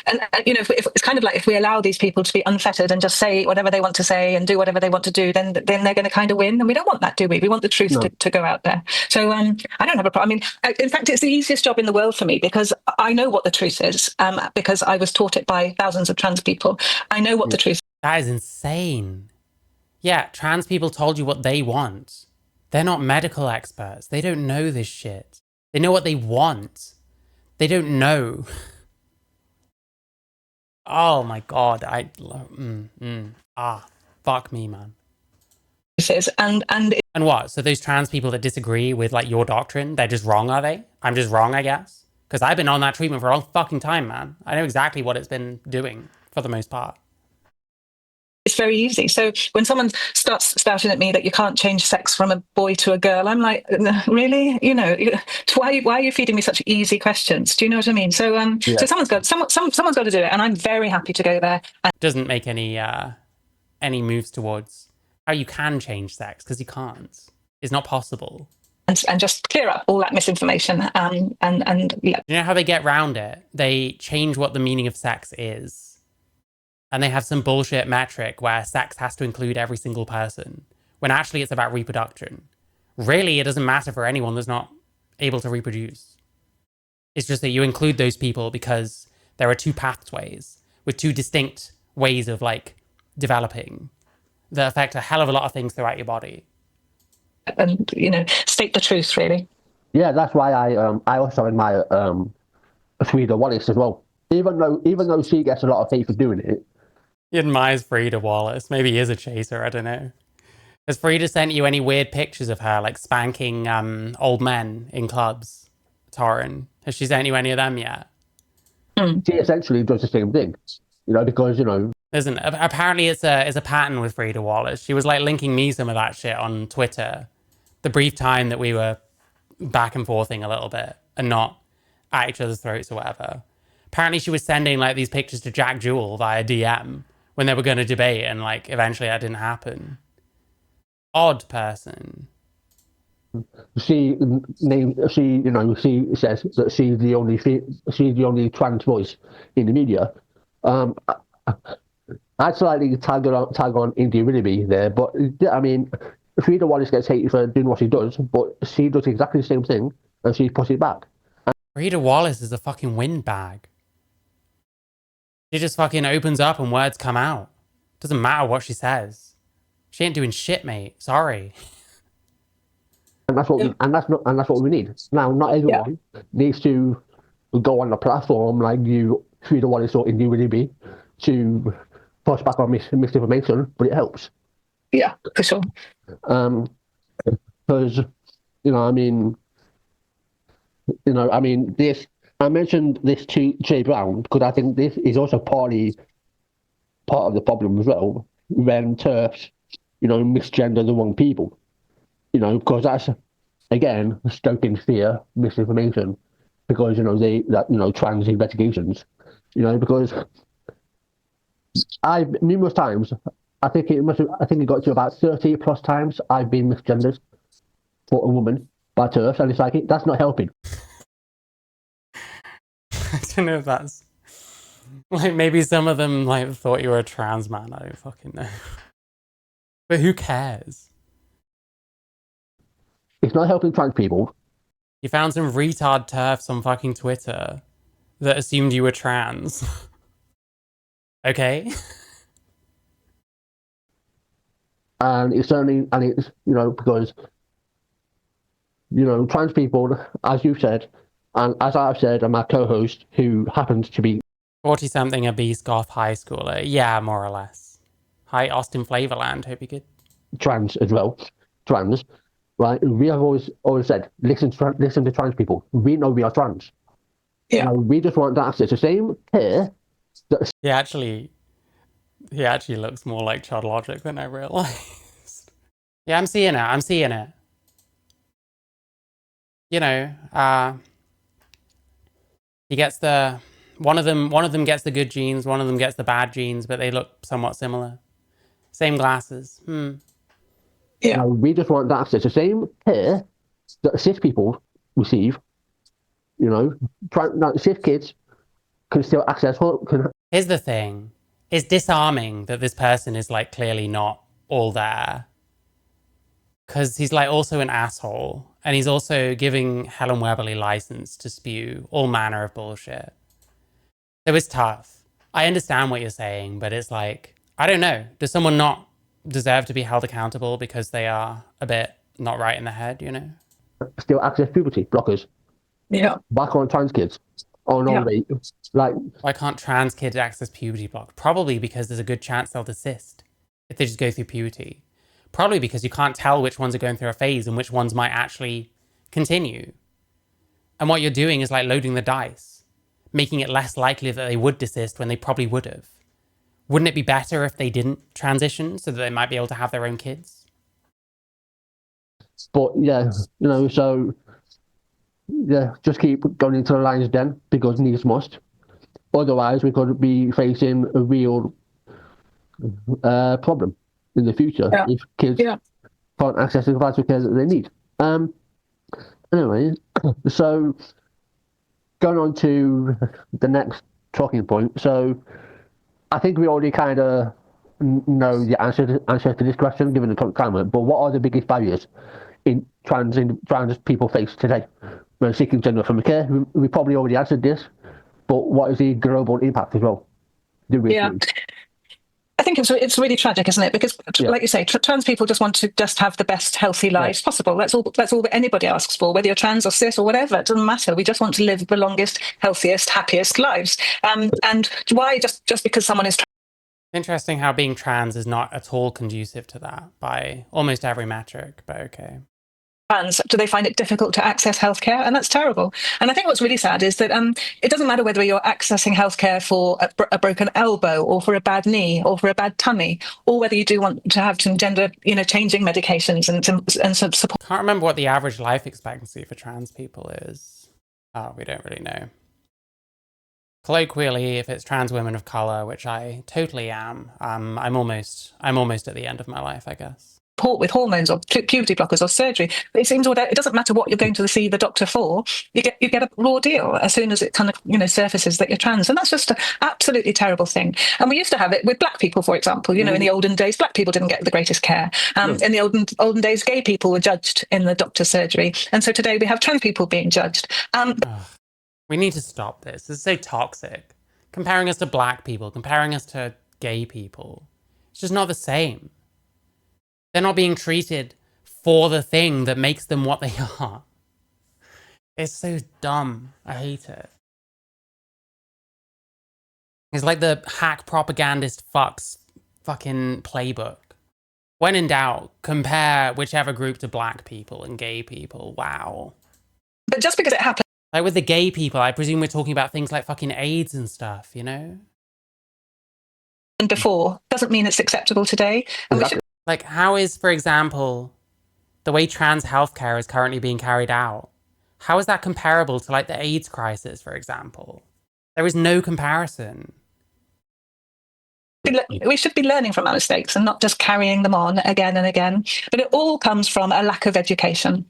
And you know, if it's kind of like, if we allow these people to be unfettered and just say whatever they want to say and do whatever they want to do, then they're going to kind of win. And we don't want that, do we? We want the truth to go out there. So I don't have a problem. I mean, in fact, it's the easiest job in the world for me, because I know what the truth is, because I was taught it by thousands of trans people. I know what the truth is. That is insane. Yeah, trans people told you what they want. They're not medical experts. They don't know this shit. They know what they want. They don't know. Oh my God, fuck me, man. And what? So those trans people that disagree with like your doctrine, they're just wrong, are they? I'm just wrong, I guess? Because I've been on that treatment for a long fucking time, man. I know exactly what it's been doing for the most part. It's very easy. So when someone starts spouting at me that you can't change sex from a boy to a girl, I'm like, really? You know, why are you feeding me such easy questions? Do you know what I mean? So so someone's got to do it, and I'm very happy to go there. Doesn't make any moves towards how you can change sex, because you can't. It's not possible. And just clear up all that misinformation. And yeah. You know how they get around it? They change what the meaning of sex is. And they have some bullshit metric where sex has to include every single person, when actually it's about reproduction. Really, it doesn't matter for anyone that's not able to reproduce. It's just that you include those people because there are two pathways with two distinct ways of like developing that affect a hell of a lot of things throughout your body. And, you know, state the truth, really. Yeah, that's why I also admire Frida Wallace as well. Even though she gets a lot of hate for doing it. He admires Frida Wallace. Maybe he is a chaser, I don't know. Has Frida sent you any weird pictures of her, like spanking old men in clubs, Torrin? Has she sent you any of them yet? She essentially does the same thing, you know, because, you know... Listen, apparently it's a pattern with Frida Wallace. She was like linking me some of that shit on Twitter, the brief time that we were back and forthing a little bit and not at each other's throats or whatever. Apparently she was sending like these pictures to Jack Jewel via DM when they were going to debate, and like eventually that didn't happen. Odd person. She says that she's the only trans voice in the media. I'd slightly tag on India Willoughby there, but I mean, Frida Wallace gets hated for doing what she does, but she does exactly the same thing, and she puts it back. Rita Wallace is a fucking windbag. She just fucking opens up and words come out. Doesn't matter what she says. She ain't doing shit, mate. Sorry. And that's what we need. Now, not everyone needs to go on a platform like you, Frida Wallace or Indubitably, to push back on misinformation, but it helps. Yeah, for sure. Because, this, I mentioned this to Jay Brown because I think this is also partly part of the problem as well when TERFs, misgender the wrong people. Because that's, again, stoking fear, misinformation, because, trans investigations, because numerous times, I think it got to about 30 plus times I've been misgendered for a woman by TERFs, and it's like, that's not helping. I don't know if that's... Like, maybe some of them, thought you were a trans man. I don't fucking know. But who cares? It's not helping trans people. You found some retard TERFs on fucking Twitter that assumed you were trans. Okay? And it's because, trans people, as you've said, and as I've said, and my co-host, who happens to be 40-something obese goth high schooler. Yeah, more or less. Hi, Austin Flavorland. Hope you're good. Trans as well. Trans, right? We have always said, listen to trans people. We know we are trans. Yeah. We just want to access the same care. He actually looks more like Chad Logic than I realized. Yeah, I'm seeing it. He gets one of them gets the good genes, one of them gets the bad genes, but they look somewhat similar. Same glasses. Yeah. We just want to access the same care that cis people receive. Cis kids can still access. Here's the thing. It's disarming that this person is clearly not all there. Because he's also an asshole. And he's also giving Helen Webberley license to spew all manner of bullshit. So it's tough. I understand what you're saying, but it's I don't know. Does someone not deserve to be held accountable because they are a bit not right in the head, Still access puberty blockers. Yeah. Back on trans kids. Oh no, wait. Why can't trans kids access puberty block? Probably because there's a good chance they'll desist if they just go through puberty. Probably because you can't tell which ones are going through a phase and which ones might actually continue. And what you're doing is loading the dice, making it less likely that they would desist when they probably would have. Wouldn't it be better if they didn't transition so that they might be able to have their own kids? But just keep going into the lion's den because needs must. Otherwise, we could be facing a real problem in the future if kids can't access the vital care that they need. Anyway, so going on to the next talking point. So I think we already kind of know the answer to this question given the climate, but what are the biggest barriers in trans people face today when seeking gender affirming care? We probably already answered this, but what is the global impact as well? I think it's really tragic, isn't it? Because, like you say, trans people just want to just have the best healthy lives possible. That's all that anybody asks for, whether you're trans or cis or whatever. It doesn't matter. We just want to live the longest, healthiest, happiest lives. And why just because someone is Interesting how being trans is not at all conducive to that by almost every metric, but okay. trans, do they find it difficult to access healthcare? And that's terrible. And I think what's really sad is that it doesn't matter whether you're accessing healthcare for a broken elbow or for a bad knee or for a bad tummy, or whether you do want to have some gender, changing medications and some support. Can't remember what the average life expectancy for trans people is. Oh, we don't really know. Colloquially, if it's trans women of color, which I totally am, I'm almost at the end of my life, I guess. with hormones or puberty blockers or surgery. It seems it doesn't matter what you're going to see the doctor for. You get a raw deal as soon as it kind of surfaces that you're trans, and that's just an absolutely terrible thing. And we used to have it with black people, for example. In the olden days, black people didn't get the greatest care. In the olden days, gay people were judged in the doctor's surgery, and so today we have trans people being judged. We need to stop this. This is so toxic. Comparing us to black people, comparing us to gay people, it's just not the same. They're not being treated for the thing that makes them what they are. It's so dumb. I hate it. It's like the hack propagandist fucking playbook. When in doubt, compare whichever group to black people and gay people. Wow. But just because it happened... Like with the gay people, I presume we're talking about things like fucking AIDS and stuff, before doesn't mean it's acceptable today. And we should... Like, how is, for example, the way trans healthcare is currently being carried out, how is that comparable to, like, the AIDS crisis, for example? There is no comparison. We should be learning from our mistakes and not just carrying them on again and again. But it all comes from a lack of education,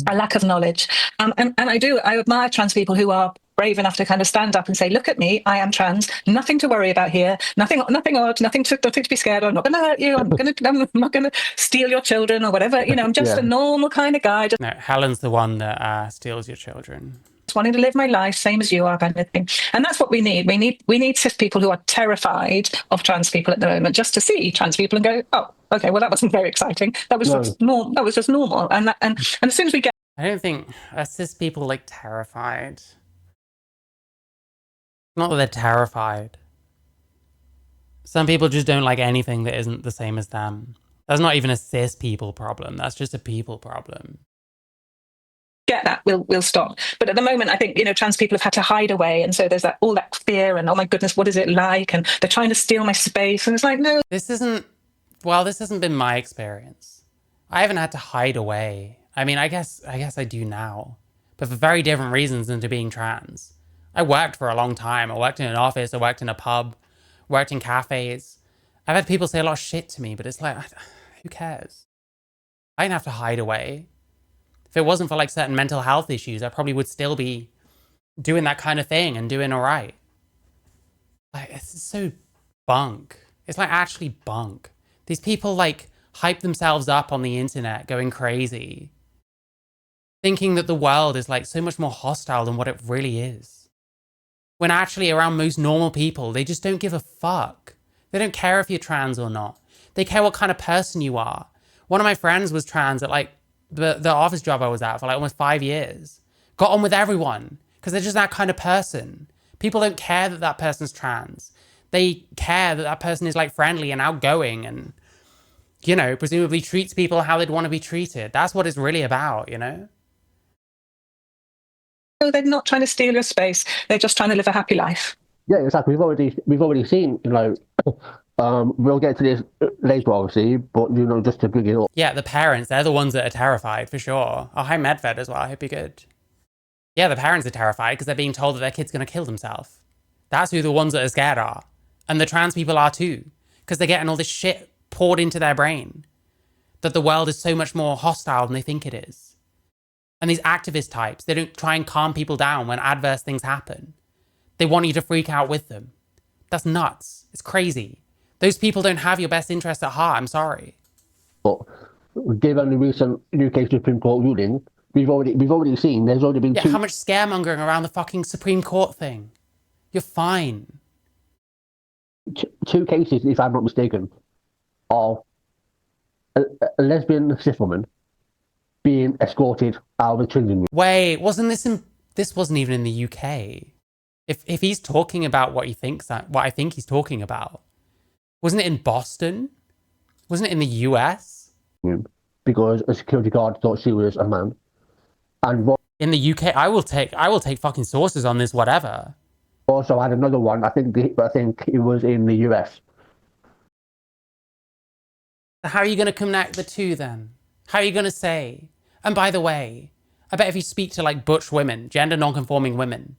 a lack of knowledge. And I admire trans people who are brave enough to kind of stand up and say, look at me, I am trans, nothing to worry about here, nothing odd, nothing to be scared of, I'm not going to hurt you, I'm not going to steal your children or whatever, I'm just a normal kind of guy. No, Helen's the one that steals your children. Just wanting to live my life, same as you are, kind of thing. And that's what we need. We need cis people who are terrified of trans people at the moment, just to see trans people and go, oh, okay, well, that wasn't very exciting. That was just normal. That was just normal. And as soon as we get... I don't think cis people like terrified. Not that they're terrified. Some people just don't like anything that isn't the same as them. That's not even a cis people problem. That's just a people problem. Get that, we'll stop. But at the moment, I think, trans people have had to hide away. And so there's all that fear and, oh my goodness, what is it like? And they're trying to steal my space. And it's like, no. This hasn't been my experience. I haven't had to hide away. I mean, I guess I do now, but for very different reasons than to being trans. I worked for a long time. I worked in an office. I worked in a pub. Worked in cafes. I've had people say a lot of shit to me, but it's like, who cares? I didn't have to hide away. If it wasn't for like certain mental health issues, I probably would still be doing that kind of thing and doing all right. Like, it's so bunk. It's like actually bunk. These people like hype themselves up on the internet going crazy, thinking that the world is like so much more hostile than what it really is. When actually around most normal people, they just don't give a fuck. They don't care if you're trans or not. They care what kind of person you are. One of my friends was trans at like the office job I was at for like almost 5 years. Got on with everyone because they're just that kind of person. People don't care that that person's trans. They care that that person is like friendly and outgoing and, presumably treats people how they'd want to be treated. That's what it's really about, They're not trying to steal your space. They're just trying to live a happy life. Yeah, exactly. We've already seen, we'll get to this later, obviously, but, just to bring it up. Yeah, the parents, they're the ones that are terrified, for sure. Oh, hi, Medved as well. I hope you're good. Yeah, the parents are terrified because they're being told that their kid's going to kill themselves. That's who the ones that are scared are. And the trans people are too, because they're getting all this shit poured into their brain that the world is so much more hostile than they think it is. And these activist types, they don't try and calm people down when adverse things happen. They want you to freak out with them. That's nuts. It's crazy. Those people don't have your best interest at heart. I'm sorry. But given the recent UK Supreme Court ruling, we've already seen there's already been how much scaremongering around the fucking Supreme Court thing. You're fine. Two cases, if I'm not mistaken, of a lesbian cis woman being escorted out of the changing room. Wait, this wasn't even in the UK. If he's talking about what I think he's talking about, wasn't it in Boston? Wasn't it in the US? Because a security guard thought she was a man. And in the UK, I will take fucking sources on this, whatever. Also had another one, I think it was in the US. How are you going to connect the two then? How are you going to say? And by the way, I bet if you speak to like butch women, gender non-conforming women,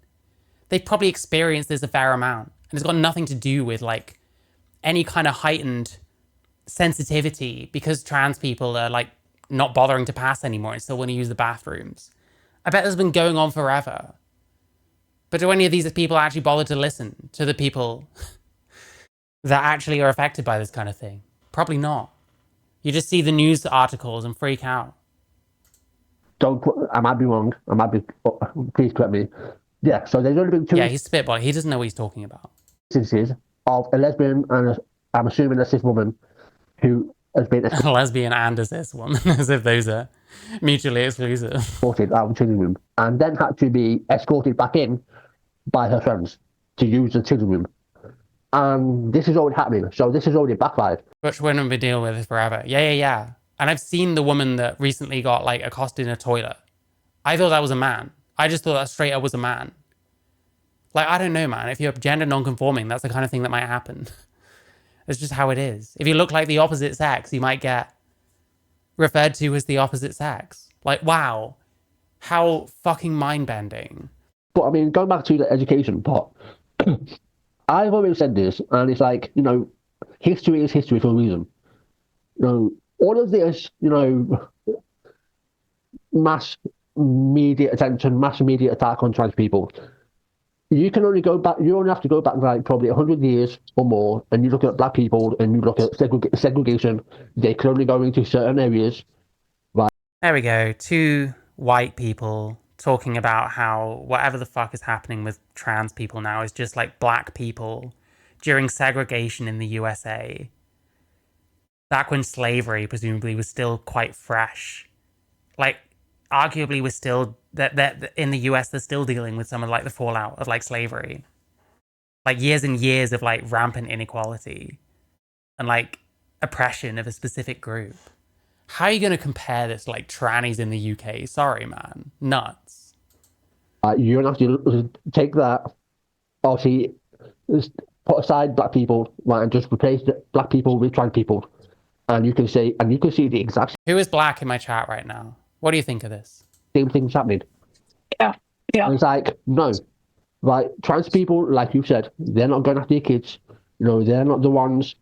they've probably experienced this a fair amount. And it's got nothing to do with like any kind of heightened sensitivity because trans people are like not bothering to pass anymore and still want to use the bathrooms. I bet that's been going on forever. But do any of these people actually bother to listen to the people that actually are affected by this kind of thing? Probably not. You just see the news articles and freak out. I might be wrong. Please correct me. Yeah, so there's only been two he's spitballing. He doesn't know what he's talking about. instances of a lesbian and I'm assuming a cis woman who has been A lesbian and a cis woman, as if those are mutually exclusive. escorted out of the children's room and then had to be escorted back in by her friends to use the children's room. And this is already happening, so this is already backfired. Which women we deal with forever. Yeah. And I've seen the woman that recently got like accosted in a toilet. I thought that was a man. I just thought that straight up was a man. Like, I don't know, man. If you're gender non-conforming, that's the kind of thing that might happen. It's just how it is. If you look like the opposite sex, you might get referred to as the opposite sex. Like, wow. How fucking mind-bending. But I mean, going back to the education part, I've always said this, and it's like, history is history for a reason. All of this, mass media attention, mass media attack on trans people, you only have to go back like probably 100 years or more, and you look at black people and you look at segregation, they can only go into certain areas. Right. There we go. Two white people talking about how whatever the fuck is happening with trans people now is just like black people during segregation in the USA. Back when slavery presumably was still quite fresh. Like, arguably we're still, that in the US they're still dealing with some of like the fallout of like slavery. Like years and years of like rampant inequality and like oppression of a specific group. How are you going to compare this to like trannies in the UK? Sorry, man. Nuts. You're going to have to take that, obviously, put aside black people, right, and just replace the black people with trans people. And you can see the exact Who is black in my chat right now? What do you think of this? same things happening. Yeah. And it's like, no. Right, trans people, like you said, they're not going after your kids. They're not the ones,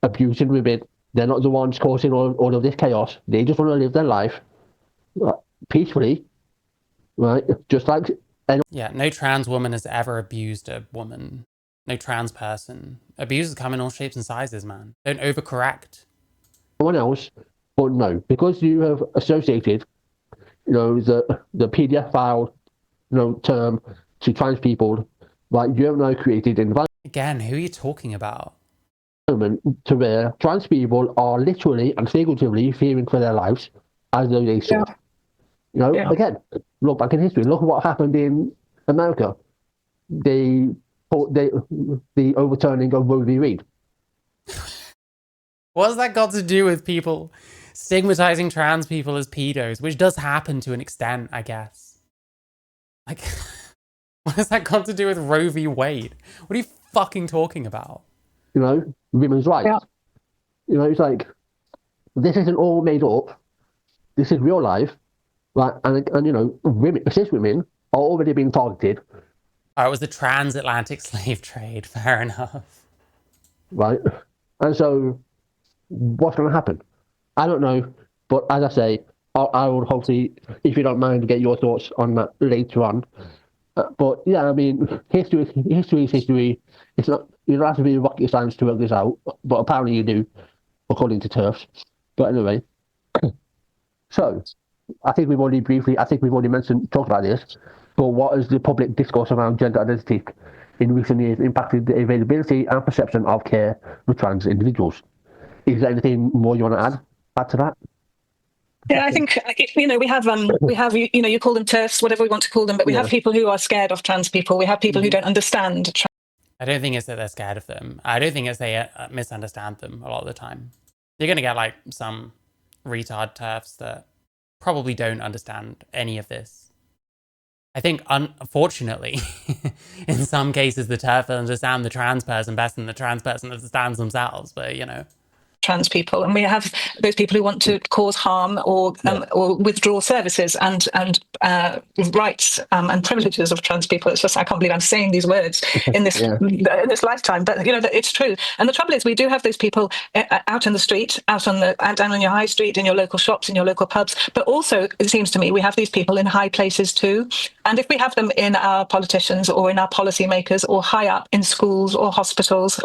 abusing women. They're not the ones causing all of this chaos. They just want to live their life peacefully, right? Just like... Yeah, no trans woman has ever abused a woman. No trans person. Abusers come in all shapes and sizes, man. Don't overcorrect. Someone else, but no. Because you have associated, the PDF file, term to trans people, right? You have now created an environment... Again, who are you talking about? To where trans people are literally and figuratively fearing for their lives as though they should. Again, look back in history. Look at what happened in America. The overturning of Roe v. Wade. What's that got to do with people stigmatizing trans people as pedos, which does happen to an extent, I guess? Like, what has that got to do with Roe v. Wade? What are you fucking talking about? Women's rights. Yeah. It's like, this isn't all made up. This is real life. Right? And cis women are already being targeted. Oh, it was the transatlantic slave trade. Fair enough. Right? And so, what's going to happen? I don't know. But as I say, I will hopefully, if you don't mind, get your thoughts on that later on. But yeah, I mean, history is history. It's not, you don't have to be rocket science to work this out, but apparently you do, according to TERFs. But anyway, so I think we've already talked about this. But what is the public discourse around gender identity in recent years impacted the availability and perception of care with trans individuals? Is there anything more you want to add to that? Yeah, I think, we have, you call them TERFs, whatever we want to call them, but we have people who are scared of trans people. We have people who don't understand. I don't think it's that they're scared of them. I don't think it's they misunderstand them a lot of the time. You're going to get like some retard TERFs that probably don't understand any of this. I think, unfortunately, in some cases, the TERF understand the trans person better than the trans person understands themselves, but trans people, and we have those people who want to cause harm or withdraw services and rights and privileges of trans people. It's just, I can't believe I'm saying these words in this in this lifetime, but it's true. And the trouble is, we do have those people out in the street, down on your high street, in your local shops, in your local pubs. But also, it seems to me, we have these people in high places too. And if we have them in our politicians or in our policymakers or high up in schools or hospitals,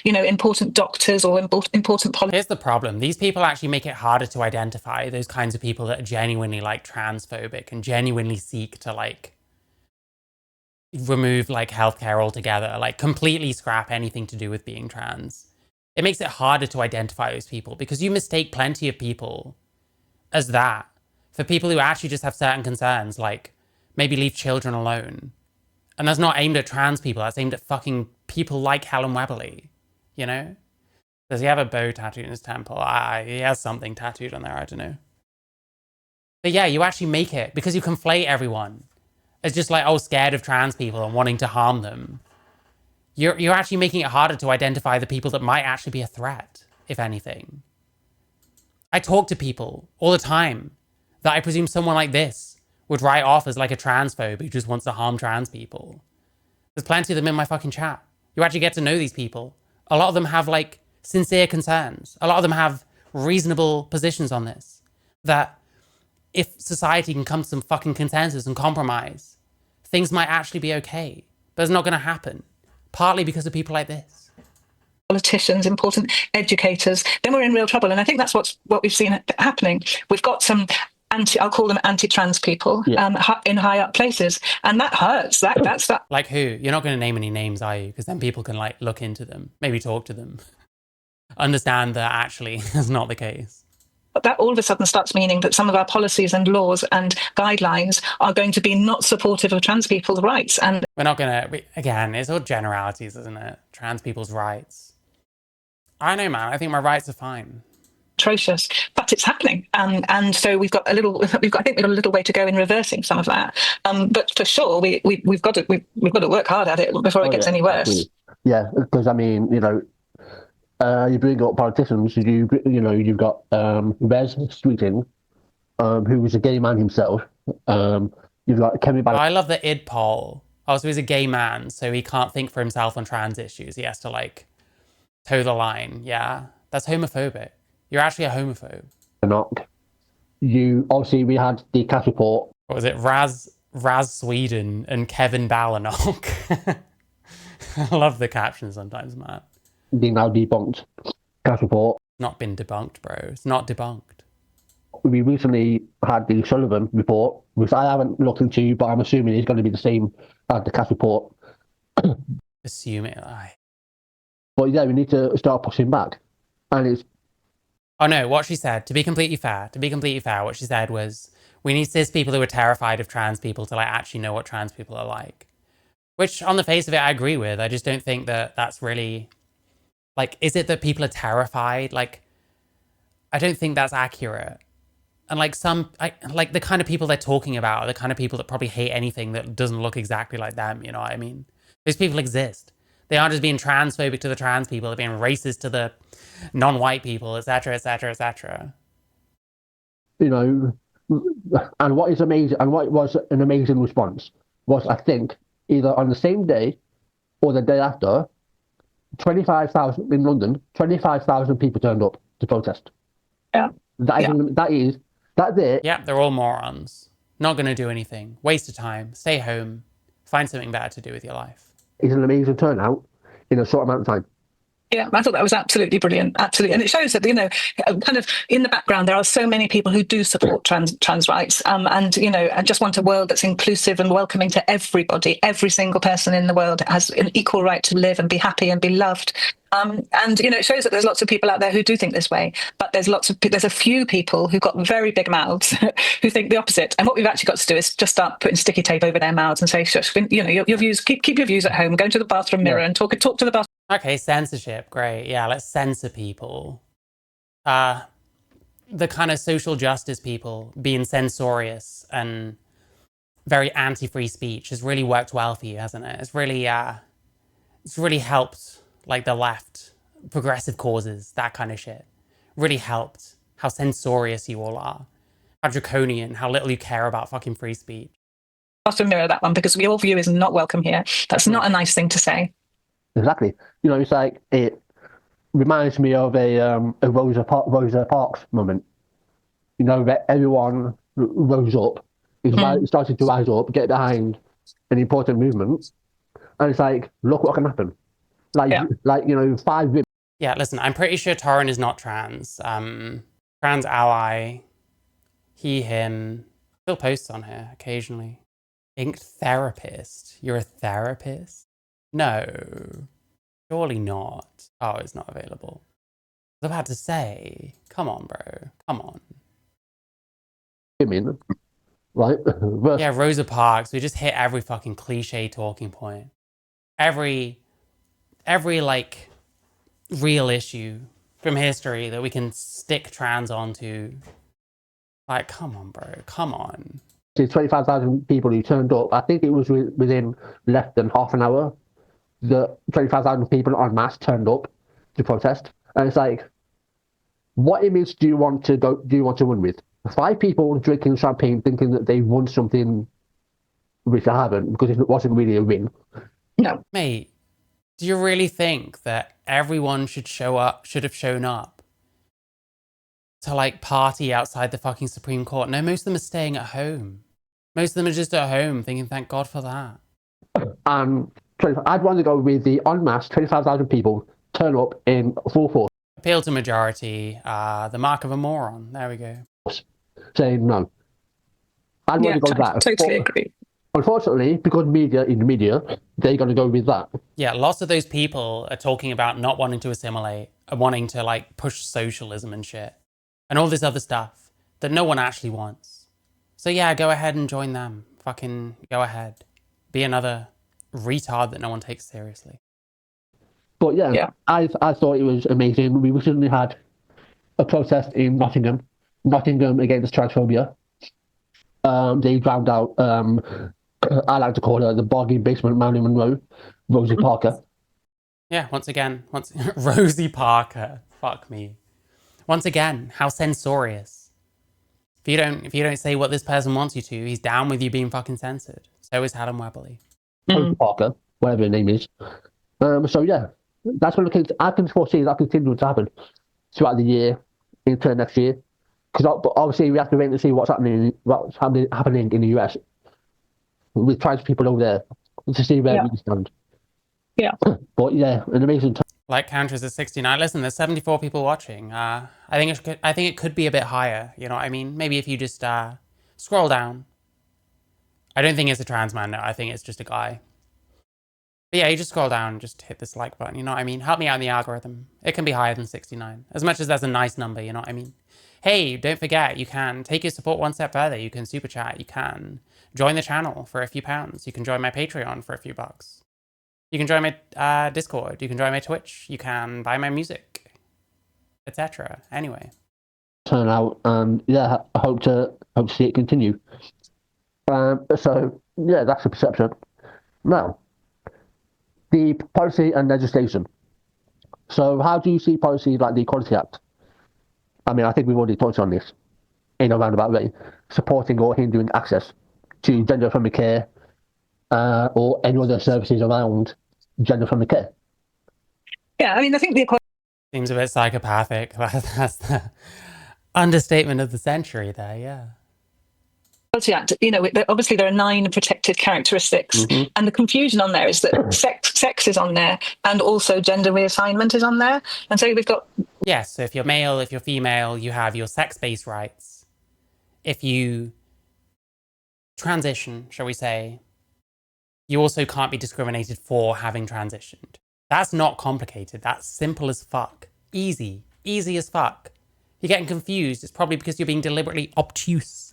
important doctors or important politicians. Here's the problem. These people actually make it harder to identify those kinds of people that are genuinely like transphobic and genuinely seek to like remove like healthcare altogether, like completely scrap anything to do with being trans. It makes it harder to identify those people because you mistake plenty of people as that for people who actually just have certain concerns, like maybe leave children alone. And that's not aimed at trans people, that's aimed at fucking people like Helen Webberley, you know? Does he have a bow tattooed in his temple? He has something tattooed on there, I don't know. But yeah, you actually make it because you conflate everyone as just like, oh, scared of trans people and wanting to harm them. You're actually making it harder to identify the people that might actually be a threat, if anything. I talk to people all the time that I presume someone like this would write off as like a transphobe who just wants to harm trans people. There's plenty of them in my fucking chat. You actually get to know these people. A lot of them have like sincere concerns. A lot of them have reasonable positions on this. That if society can come to some fucking consensus and compromise, things might actually be okay. But it's not going to happen. Partly because of people like this. Politicians, important educators, then we're in real trouble. And I think that's what we've seen happening. We've got some I'll call them anti-trans people in high up places. And that hurts. That's that. Like who? You're not going to name any names, are you? Because then people can like look into them, maybe talk to them, understand that actually that's not the case. But that all of a sudden starts meaning that some of our policies and laws and guidelines are going to be not supportive of trans people's rights. And we're not going to, again, it's all generalities, isn't it? Trans people's rights. I know, man. I think my rights are fine. Atrocious, but it's happening, and so we've got a little way to go in reversing some of that. But for sure, we've got to work hard at it before it gets any worse. Absolutely. Yeah, because I mean, you bring up politicians. You've got Rez Sweeting, who was a gay man himself. You've got Kemi. I love the id poll. Oh, so he's a gay man, so he can't think for himself on trans issues. He has to like toe the line. Yeah, that's homophobic. You're actually a homophobe. Not. We had the CAS report. What was it? Raz Sweden and Kevin Ballinok. I love the captions sometimes, Matt. Being now debunked. CAS report. Not been debunked, bro. It's not debunked. We recently had the Sullivan report, which I haven't looked into, but I'm assuming it's going to be the same as the CAS report. Assume it. But yeah, we need to start pushing back. And it's... Oh no, what she said, to be completely fair, what she said was, we need cis people who are terrified of trans people to like actually know what trans people are like. Which on the face of it, I agree with. I just don't think that that's really, like, is it that people are terrified? Like, I don't think that's accurate. And like like the kind of people they're talking about are the kind of people that probably hate anything that doesn't look exactly like them, you know what I mean? Those people exist. They aren't just being transphobic to the trans people, they're being racist to the non-white people, etc., etc., etc. And what is amazing, and what was an amazing response was, I think, either on the same day or the day after, 25,000 in London, 25,000 people turned up to protest. Yeah. That's it. Yeah, they're all morons. Not going to do anything. Waste of time. Stay home. Find something better to do with your life. It's an amazing turnout in a short amount of time. Yeah, I thought that was absolutely brilliant. Absolutely. And it shows that, kind of in the background, there are so many people who do support trans rights and just want a world that's inclusive and welcoming to everybody. Every single person in the world has an equal right to live and be happy and be loved. It shows that there's lots of people out there who do think this way, but there's a few people who've got very big mouths who think the opposite. And what we've actually got to do is just start putting sticky tape over their mouths and say, shush, your views, keep your views at home, go into the bathroom mirror and talk to the bathroom. Okay, censorship, great. Yeah, let's censor people. The kind of social justice people being censorious and very anti-free speech has really worked well for you, hasn't it? It's really helped, like the left, progressive causes, that kind of shit. really helped how censorious you all are, how draconian, how little you care about fucking free speech. Often mirror that one, because your view is not welcome here. That's not a nice thing to say. Exactly. You know, it's like, it reminds me of a Rosa Parks moment. You know, that everyone rose up, started to rise up, get behind an important movement, and it's like, look what can happen. Like, you know, 5 women. Yeah, listen, I'm pretty sure Torrin is not trans. Trans ally, he, him, still posts on here occasionally. Inked therapist. You're a therapist? No, surely not. Oh, it's not available. I was about to say, come on, bro, come on. Women, right? Yeah, Rosa Parks. We just hit every fucking cliche talking point. Every like real issue from history that we can stick trans onto. Like, come on, bro, come on. 25,000 people who turned up. I think it was within less than half an hour that 25,000 people en masse turned up to protest. And it's like, what image do you want to win with? 5 people drinking champagne thinking that they won something, which I haven't, because it wasn't really a win. No. Mate, do you really think that everyone should have shown up to like party outside the fucking Supreme Court? No, most of them are staying at home. Most of them are just at home thinking, thank God for that. I'd want to go with the en masse 25,000 people turn up in full force. Appeal to majority, the mark of a moron. There we go. Saying no. I'd want to go with that. Totally agree. Unfortunately, because in the media, they're going to go with that. Yeah, lots of those people are talking about not wanting to assimilate and wanting to like push socialism and shit. And all this other stuff that no one actually wants. So yeah, go ahead and join them. Fucking go ahead. Be another retard that no one takes seriously. But yeah. I thought it was amazing. We recently had a protest in Nottingham against transphobia. They drowned out, I like to call her the boggy basement Marilyn Monroe, Rosie Parker. Yeah, once again, Rosie Parker. Fuck me. Once again, how censorious. If you don't say what this person wants you to, he's down with you being fucking censored. So is Helen Webberley. Rosie Parker, whatever her name is. So yeah, that's what I can foresee that continuing to happen throughout the year, into next year. Because obviously we have to wait and see what's happening in the US with trans people over there to see where we stand. Yeah. But yeah, an amazing time. Like counters at 69. Listen, there's 74 people watching. I think it could be a bit higher. You know what I mean? Maybe if you just scroll down. I don't think it's a trans man. No, I think it's just a guy. But yeah, you just scroll down and just hit this like button. You know what I mean? Help me out in the algorithm. It can be higher than 69. As much as that's a nice number, you know what I mean? Hey, don't forget, you can take your support one step further. You can super chat. You can join the channel for a few pounds. You can join my Patreon for a few bucks. You can join my Discord. You can join my Twitch. You can buy my music, etc. Anyway. Turn out, and yeah, I hope to see it continue. So yeah, that's the perception. Now, the policy and legislation. So how do you see policy like the Equality Act? I mean, I think we've already touched on this in a roundabout way, supporting or hindering access to gender-friendly care or any other services around gender-friendly care. Yeah, I mean, I think the Equality seems a bit psychopathic. That's the understatement of the century there, yeah. Act, you know, obviously there are 9 protected characteristics, and the confusion on there is that sex is on there, and also gender reassignment is on there, and so we've got. Yes, so if you're male, if you're female, you have your sex-based rights. If you transition, shall we say, you also can't be discriminated for having transitioned. That's not complicated. That's simple as fuck. Easy as fuck. You're getting confused. It's probably because you're being deliberately obtuse.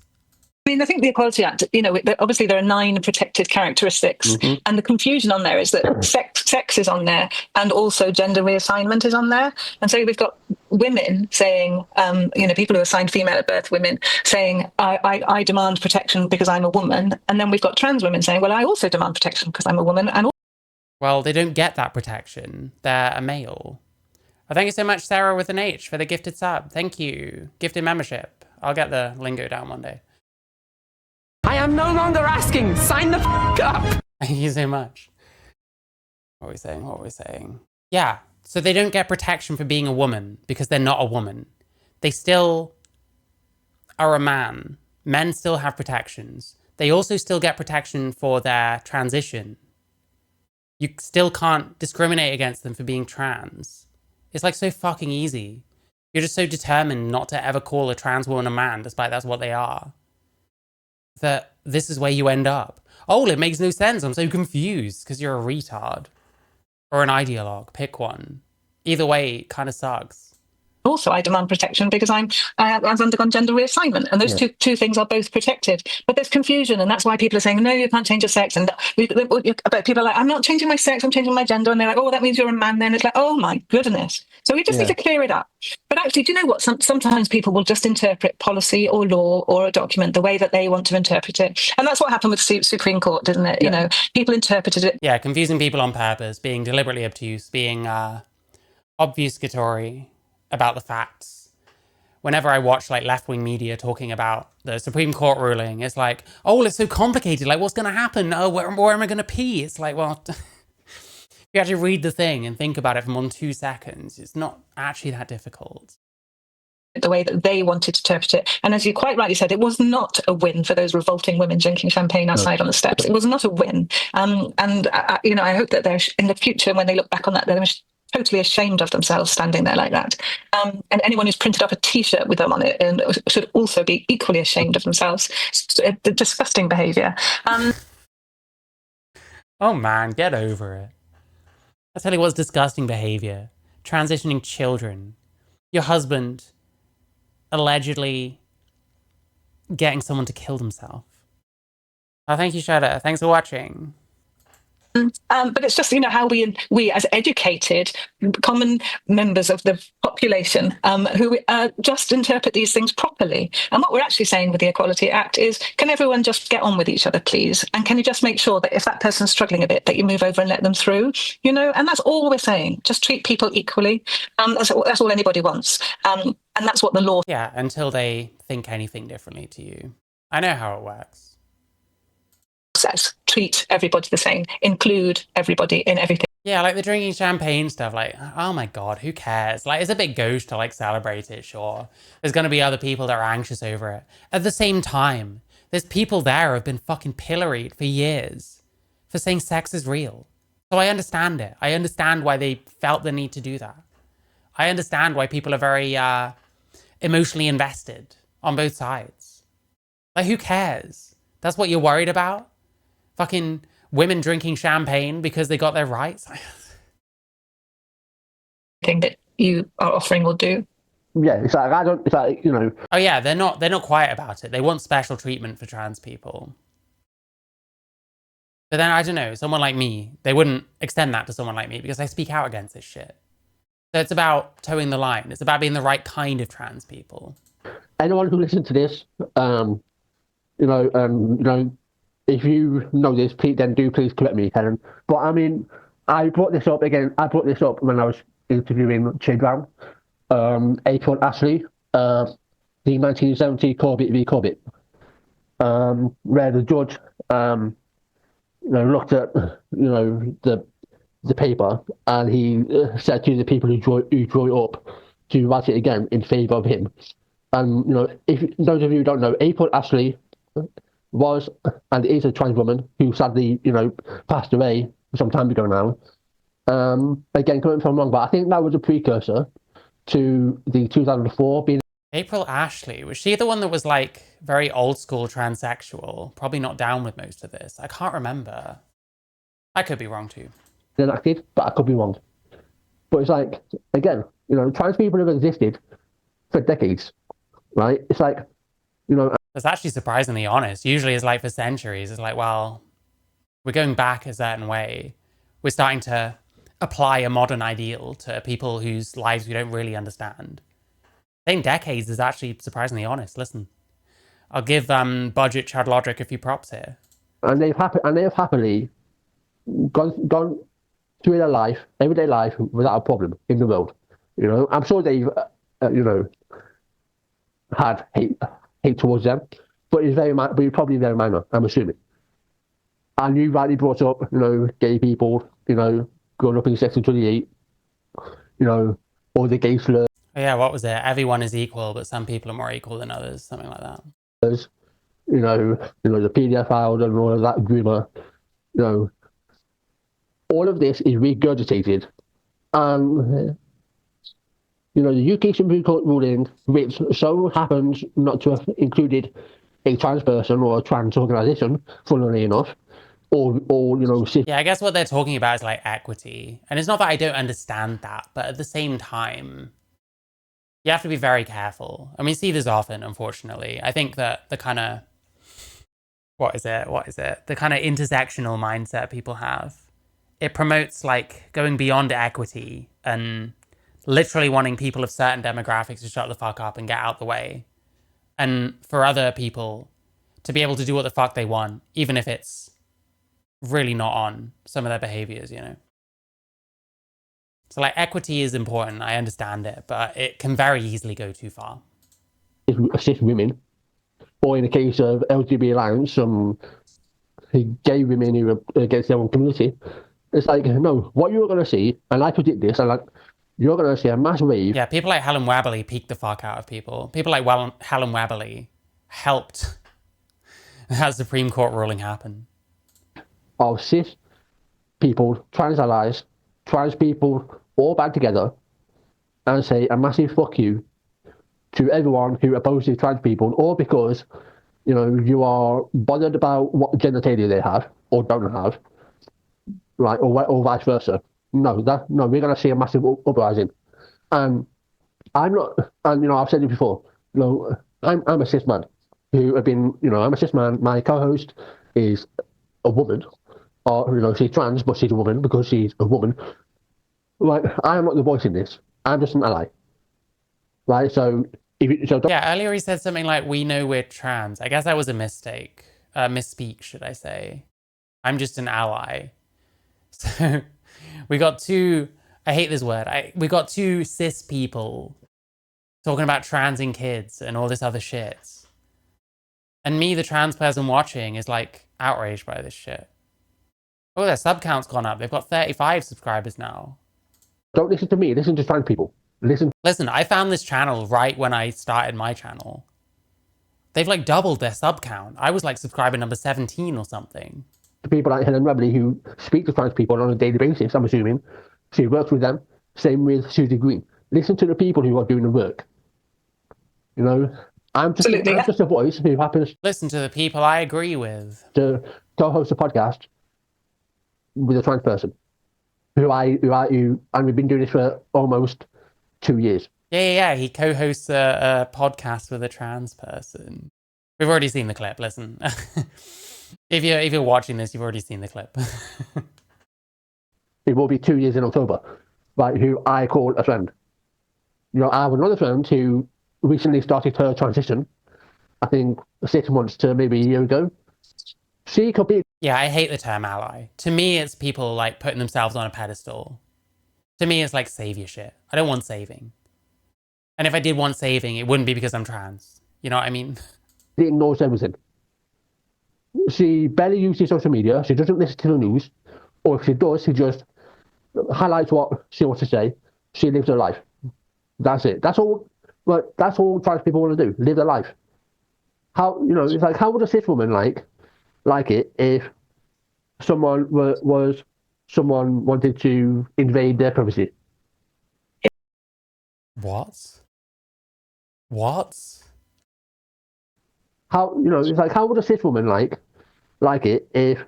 I mean, I think the Equality Act, you know, obviously there are 9 protected characteristics, and the confusion on there is that sex is on there, and also gender reassignment is on there. And so we've got women saying, you know, people who are assigned female at birth, women saying, I demand protection because I'm a woman. And then we've got trans women saying, well, I also demand protection because I'm a woman. And well, they don't get that protection. They're a male. Oh, thank you so much, Sarah with an H, for the gifted sub. Thank you. Gifted membership. I'll get the lingo down one day. I am no longer asking. Sign the up. Thank you so much. What are we saying? What are we saying? Yeah. So they don't get protection for being a woman because they're not a woman. They still are a man. Men still have protections. They also still get protection for their transition. You still can't discriminate against them for being trans. It's like so fucking easy. You're just so determined not to ever call a trans woman a man, despite that's what they are, that this is where you end up. Oh, it makes no sense. I'm so confused because you're a retard. Or an ideologue. Pick one. Either way, it kind of sucks. Also, I demand protection because I've undergone gender reassignment, and those two things are both protected. But there's confusion, and that's why people are saying, no, you can't change your sex. And but people are like, I'm not changing my sex, I'm changing my gender. And they're like, oh, that means you're a man then. It's like, oh my goodness. So we just need to clear it up. But actually, do you know what? Sometimes people will just interpret policy or law or a document the way that they want to interpret it. And that's what happened with Supreme Court, didn't it? Yeah. You know, people interpreted it. Yeah, confusing people on purpose, being deliberately obtuse, being obfuscatory about the facts. Whenever I watch like left-wing media talking about the Supreme Court ruling, it's like, oh, it's so complicated. Like, what's going to happen? Oh, where am I going to pee? It's like, well, if you actually read the thing and think about it for more than 2 seconds, it's not actually that difficult. The way that they wanted to interpret it. And as you quite rightly said, it was not a win for those revolting women drinking champagne outside on the steps. It was not a win. You know, I hope that they're in the future, when they look back on that, they're totally ashamed of themselves standing there like that. And anyone who's printed up a T-shirt with them on it should also be equally ashamed of themselves. The disgusting behaviour. Oh man, get over it. I tell you what's disgusting behaviour. Transitioning children. Your husband allegedly getting someone to kill themselves. Oh, thank you, Shada. Thanks for watching. But it's just, you know, how we as educated, common members of the population who just interpret these things properly. And what we're actually saying with the Equality Act is, can everyone just get on with each other, please? And can you just make sure that if that person's struggling a bit, that you move over and let them through? You know, and that's all we're saying. Just treat people equally. That's all anybody wants. And that's what the law... Yeah, until they think anything differently to you. I know how it works. Says treat everybody the same, include everybody in everything. Yeah, like the drinking champagne stuff, like, oh my god, who cares? Like, it's a bit gauche to like celebrate it, sure. There's gonna be other people that are anxious over it. At the same time, there's people there who have been fucking pilloried for years for saying sex is real. So I understand it. I understand why they felt the need to do that. I understand why people are very emotionally invested on both sides. Like, who cares? That's what you're worried about? Fucking women drinking champagne because they got their rights. Thing that you are offering will do. Yeah, it's like, you know. Oh yeah, they're not quiet about it. They want special treatment for trans people. But then, I don't know, someone like me, they wouldn't extend that to someone like me because I speak out against this shit. So it's about towing the line. It's about being the right kind of trans people. Anyone who listens to this, you know, if you know this, please correct me, Helen. But I mean, I brought this up when I was interviewing Che Brown, April Ashley, the 1970 Corbett v. Corbett, where the judge, looked at, the paper, and he said to the people who drew it up to write it again in favour of him. And if those of you who don't know, April Ashley was and is a trans woman who sadly, passed away some time ago now. Again, correct me if I'm wrong, but I think that was a precursor to the 2004 being. April Ashley, was she the one that was like very old school transsexual? Probably not down with most of this. I can't remember. I could be wrong too. Enacted, but I could be wrong. But it's like, again, trans people have existed for decades, right? It's like, That's actually surprisingly honest. Usually it's like for centuries. It's like, well, we're going back a certain way. We're starting to apply a modern ideal to people whose lives we don't really understand. Saying decades is actually surprisingly honest. Listen, I'll give budget Chad Logic a few props here. And they have happily gone through their life, everyday life, without a problem in the world. You know, I'm sure they've, you know, had hate towards them, but it's probably very minor, I'm assuming. And you rightly brought up, you know, gay people, you know, growing up in Section 28, you know, or the gay slurs. Oh, yeah, what was it? Everyone is equal, but some people are more equal than others, something like that. You know, the PDF file and all of that grammar, you know, all of this is regurgitated. And, you know, the UK Supreme Court ruling, which so happens not to have included a trans person or a trans organisation, funnily enough, or you know, yeah, I guess what they're talking about is like equity. And it's not that I don't understand that, but at the same time, you have to be very careful. And we see this often, unfortunately. I think that the kind of, what is it? The kind of intersectional mindset people have, it promotes like going beyond equity and literally wanting people of certain demographics to shut the fuck up and get out the way. And for other people to be able to do what the fuck they want, even if it's really not on some of their behaviors, you know? So like equity is important, I understand it, but it can very easily go too far. Assist women, or in the case of LGBT Alliance, gay women who are against their own community, it's like, no, what you're going to see, and I predict this, and like, you're going to see a mass wave. Yeah, people like Helen Webberley peak the fuck out of people. People like Helen Webberley helped that Supreme Court ruling happen. Of cis people, trans allies, trans people all back together and say a massive fuck you to everyone who opposes trans people, or because, you know, you are bothered about what genitalia they have or don't have, right, or vice versa. No, we're going to see a massive uprising. And I'm not, and you know, I've said it before, you know, I'm a cis man who have been, you know, I'm a cis man. My co-host is a woman, or, you know, she's trans, but she's a woman because she's a woman. Like, I am not the voice in this. I'm just an ally. Right? So, yeah, earlier he said something like, we know we're trans. I guess that was a mistake. Misspeak, should I say. I'm just an ally. So, we got two, I hate this word, we got two cis people talking about transing kids and all this other shit. And me, the trans person watching, is like outraged by this shit. Oh, their sub count's gone up. They've got 35 subscribers now. Don't listen to me, listen to trans people. Listen, I found this channel right when I started my channel. They've like doubled their sub count. I was like subscriber number 17 or something. To people like Helen Webberley who speak to trans people on a daily basis, I'm assuming. She works with them. Same with Susie Green. Listen to the people who are doing the work. You know, I'm just a voice who happens. Listen to the people I agree with. To co-host a podcast with a trans person and we've been doing this for almost 2 years. Yeah. He co-hosts a podcast with a trans person. We've already seen the clip. Listen, if you're watching this, you've already seen the clip. It will be 2 years in October, right? Who I call a friend. You know, I have another friend who recently started her transition. I think 6 months to maybe a year ago. She could be. Yeah, I hate the term ally. To me, it's people like putting themselves on a pedestal. To me, it's like savior shit. I don't want saving. And if I did want saving, it wouldn't be because I'm trans. You know what I mean? She knows everything. She barely uses social media. She doesn't listen to the news. Or if she does, she just highlights what she wants to say. She lives her life. That's it. That's all. But that's all trans people want to do. Live their life. How, you know, it's like, how would a cis woman like it if someone wanted to invade their privacy? What? How, you know, it's like, how would a cis woman like it if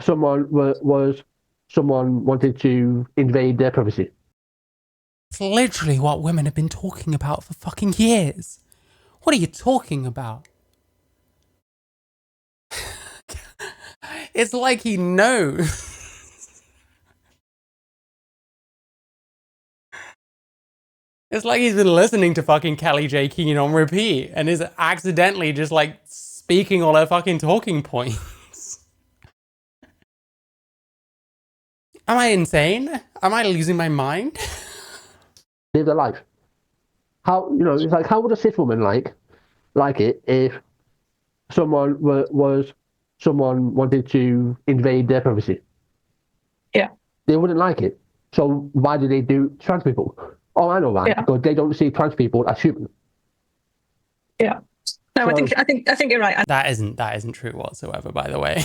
someone wanted to invade their privacy? It's literally what women have been talking about for fucking years. What are you talking about? It's like he knows. It's like he's been listening to fucking Kelly J. Keen on repeat and is accidentally just like speaking all her fucking talking points. Am I insane? Am I losing my mind? live their life. How, you know, it's like, how would a cis woman like it if someone someone wanted to invade their privacy? Yeah. They wouldn't like it. So why do they do trans people? Oh, I know why. Yeah. Because they don't see trans people as human. Yeah. No, So, I think you're right. That isn't true whatsoever, by the way.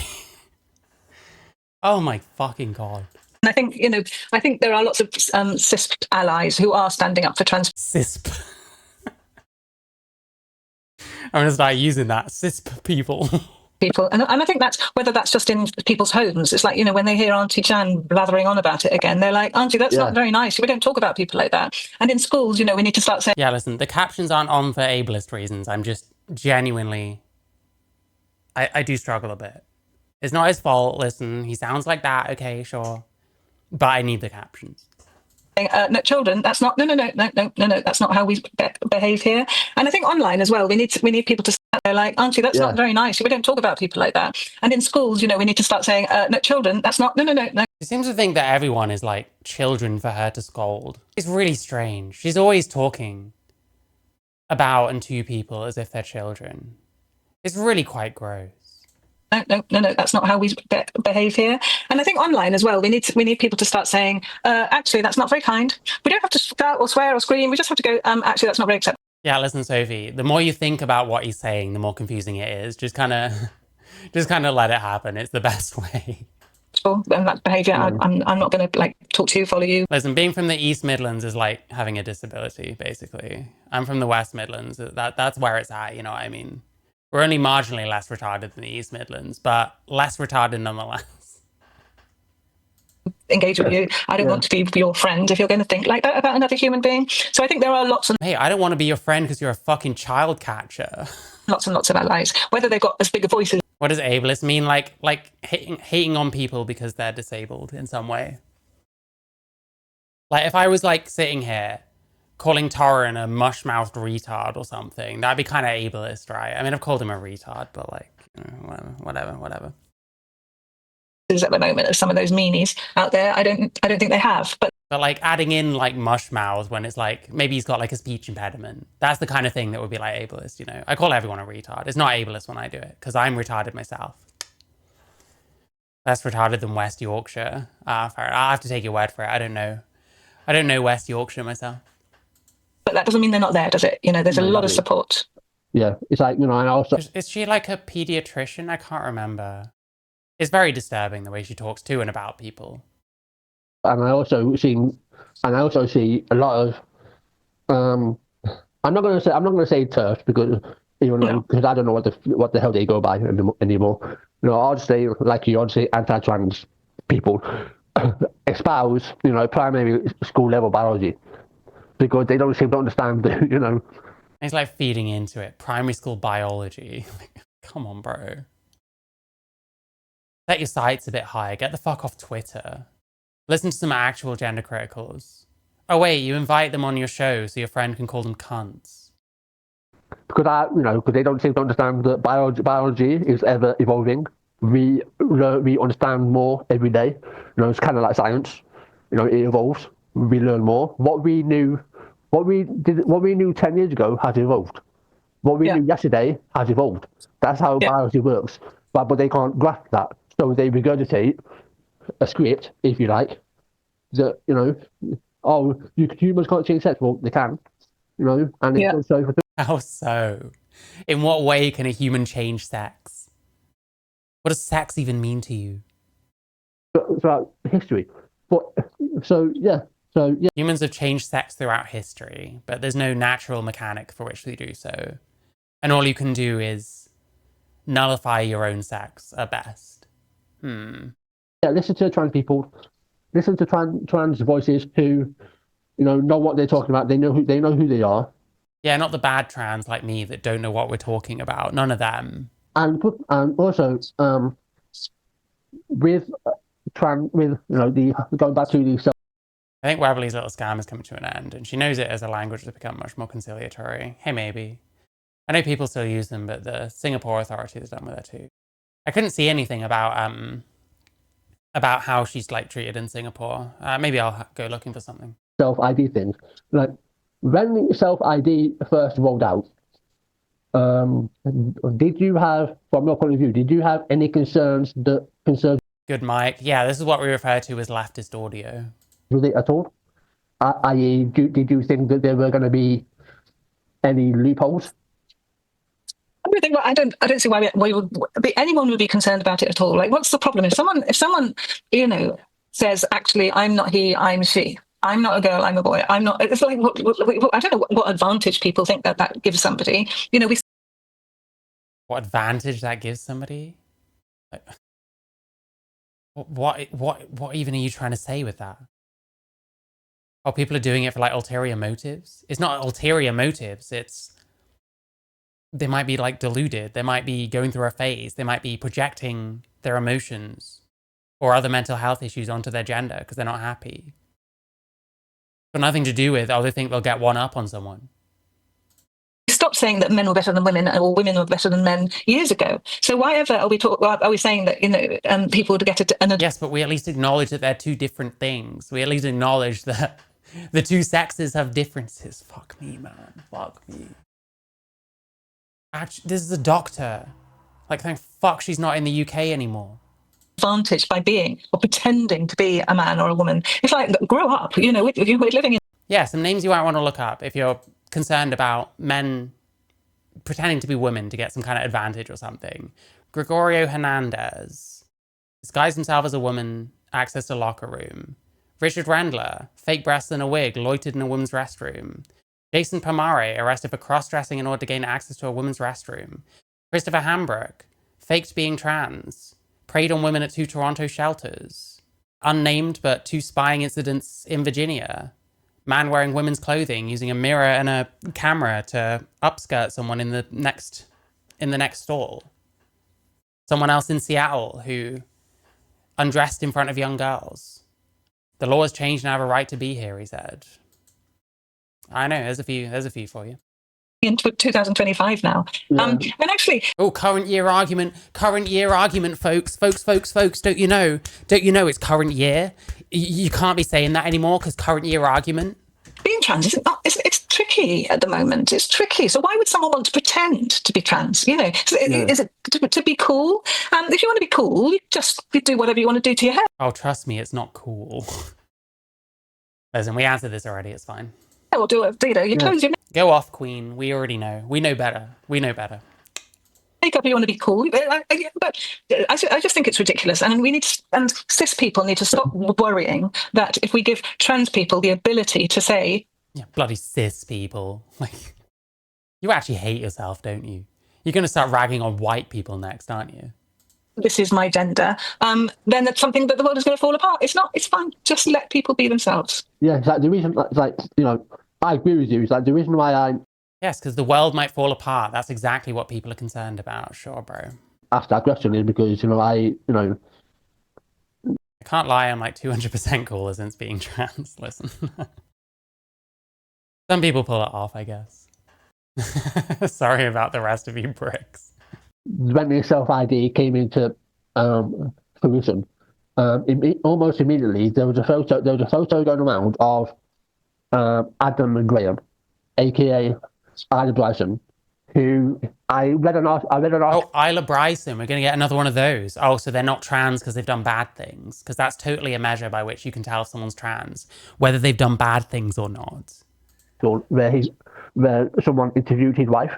Oh my fucking God. And I think, you know, I think there are lots of cis allies who are standing up for trans CISP. I'm going to start using that. CISP people. people. And I think that's, whether that's just in people's homes, it's like, you know, when they hear Auntie Chan blathering on about it again, they're like, Auntie, that's not very nice. We don't talk about people like that. And in schools, you know, we need to start saying... Yeah, listen, the captions aren't on for ableist reasons. I'm just genuinely... I do struggle a bit. It's not his fault. Listen, he sounds like that. Okay, sure. But I need the captions. No, children, that's not, no, that's not how we behave here. And I think online as well, we need people to start there like, Auntie, that's not very nice. We don't talk about people like that. And in schools, you know, we need to start saying, no, children, that's not, no. She seems to think that everyone is like children for her to scold. It's really strange. She's always talking about and to people as if they're children. It's really quite gross. No, that's not how we behave here. And I think online as well, we need people to start saying, actually, that's not very kind. We don't have to shout or swear or scream. We just have to go, actually, that's not very acceptable. Yeah, listen, Sophie, the more you think about what he's saying, the more confusing it is. Just kind of let it happen. It's the best way. And that behaviour, I'm not going to like talk to you, follow you. Listen, being from the East Midlands is like having a disability, basically. I'm from the West Midlands. That's where it's at, you know what I mean? We're only marginally less retarded than the East Midlands, but less retarded nonetheless. Engage with you. I don't want to be your friend if you're going to think like that about another human being. So I think there are lots and... Hey, I don't want to be your friend because you're a fucking child catcher. Lots and lots of allies, whether they've got as big a voice as... What does ableist mean? Like hating on people because they're disabled in some way. Like if I was like sitting here calling Torrin a mush-mouthed retard or something, that'd be kind of ableist, right? I mean, I've called him a retard, but like, you know, whatever. At the moment of some of those meanies out there, I don't think they have. But like adding in like mush-mouth when it's like, maybe he's got like a speech impediment. That's the kind of thing that would be like ableist, you know? I call everyone a retard. It's not ableist when I do it, because I'm retarded myself. Less retarded than West Yorkshire. Fair. I'll have to take your word for it. I don't know West Yorkshire myself. But that doesn't mean they're not there, does it? You know, there's a lot of support. Yeah, it's like, you know, and also... Is she like a pediatrician? I can't remember. It's very disturbing the way she talks to and about people. And I also see a lot of... I'm not going to say turf because because I don't know what the hell they go by anymore. You know, I'll just say like you, I'll say anti-trans people espouse, you know, primary school level biology because they don't seem to understand, you know. It's like feeding into it. Primary school biology. Come on, bro. Set your sights a bit higher. Get the fuck off Twitter. Listen to some actual gender criticals. Oh wait, you invite them on your show so your friend can call them cunts. Because they don't seem to understand that biology is ever evolving. We understand more every day. You know, it's kind of like science. You know, it evolves. We learn more. What we knew 10 years ago has evolved. What we knew yesterday has evolved. That's how biology works. But they can't grasp that. So they regurgitate a script, if you like, that, you know, humans can't change sex. Well, they can, you know, and it's also for... How so? In what way can a human change sex? What does sex even mean to you? Throughout history. Humans have changed sex throughout history, but there's no natural mechanic for which they do so. And all you can do is nullify your own sex at best. Yeah, listen to trans people. Listen to trans voices who, you know what they're talking about. They know who they are. Yeah, not the bad trans like me that don't know what we're talking about. None of them. And also with you know going back to the... I think Webberley's little scam is coming to an end, and she knows it as a language that's become much more conciliatory. Hey, maybe. I know people still use them, but the Singapore authority has done with it too. I couldn't see anything about how she's like treated in Singapore. Maybe I'll go looking for something. self-ID things. Like when self-ID first rolled out, did you have, from your point of view, did you have any concerns Good, Mike. Yeah, this is what we refer to as leftist audio. with it at all? I.e., did you think that there were going to be any loopholes? I don't see why anyone would be concerned about it at all. Like, what's the problem? If someone, says, actually, I'm not he, I'm she. I'm not a girl, I'm a boy. I'm not. It's like, I don't know what advantage people think that gives somebody. What advantage that gives somebody? What even are you trying to say with that? Oh, people are doing it for like ulterior motives. It's not ulterior motives. They might be like deluded. They might be going through a phase. They might be projecting their emotions or other mental health issues onto their gender because they're not happy. Got nothing to do with, they think they'll get one up on someone. Stop saying that men were better than women or women were better than men years ago. So why ever are we saying that people would get it? Yes, but we at least acknowledge that they're two different things. We at least acknowledge that the two sexes have differences. Fuck me, man. Fuck me. Actually, this is a doctor. Like, thank fuck she's not in the UK anymore. Advantage by being or pretending to be a man or a woman. It's like, grow up. We're living in. Yeah, some names you might want to look up if you're concerned about men pretending to be women to get some kind of advantage or something. Gregorio Hernandez disguised himself as a woman, access to locker room. Richard Rendler, fake breasts in a wig, loitered in a women's restroom. Jason Pomare, arrested for cross-dressing in order to gain access to a women's restroom. Christopher Hambrook, faked being trans. Preyed on women at 2 Toronto shelters. Unnamed but 2 spying incidents in Virginia. Man wearing women's clothing, using a mirror and a camera to upskirt someone in the next stall. Someone else in Seattle who undressed in front of young girls. The law has changed and I have a right to be here, he said. I know, there's a few for you. In 2025 now. Yeah. And actually... Oh, current year argument, folks. Don't you know it's current year? You can't be saying that anymore because current year argument. Being trans, it's tricky at the moment. It's tricky. So why would someone want to pretend to be trans? Is it to be cool? If you want to be cool, you do whatever you want to do to your hair. Oh, trust me, it's not cool. Listen, we answered this already, it's fine. Or do it, you close your Go off, Queen. We already know. We know better. makeup, you want to be cool. But I just think it's ridiculous. And cis people need to stop worrying that if we give trans people the ability to say... Yeah, bloody cis people. Like, you actually hate yourself, don't you? You're going to start ragging on white people next, aren't you? This is my gender. Then that's something that the world is going to fall apart. It's not. It's fine. Just let people be themselves. Yeah, it's like the reason, I agree with you. It's like the reason why Yes, because the world might fall apart. That's exactly what people are concerned about. Sure, bro. asked that question is because, I can't lie, I'm like 200% cooler since being trans. Listen. Some people pull it off, I guess. Sorry about the rest of you bricks. when the self-ID came into fruition, almost immediately there was a photo going around of Adam and Graham, aka Ida Bryson, who I read an article. Oh, Isla Bryson, we're going to get another one of those. Oh, so they're not trans because they've done bad things, because that's totally a measure by which you can tell if someone's trans, whether they've done bad things or not. Where someone interviewed his wife.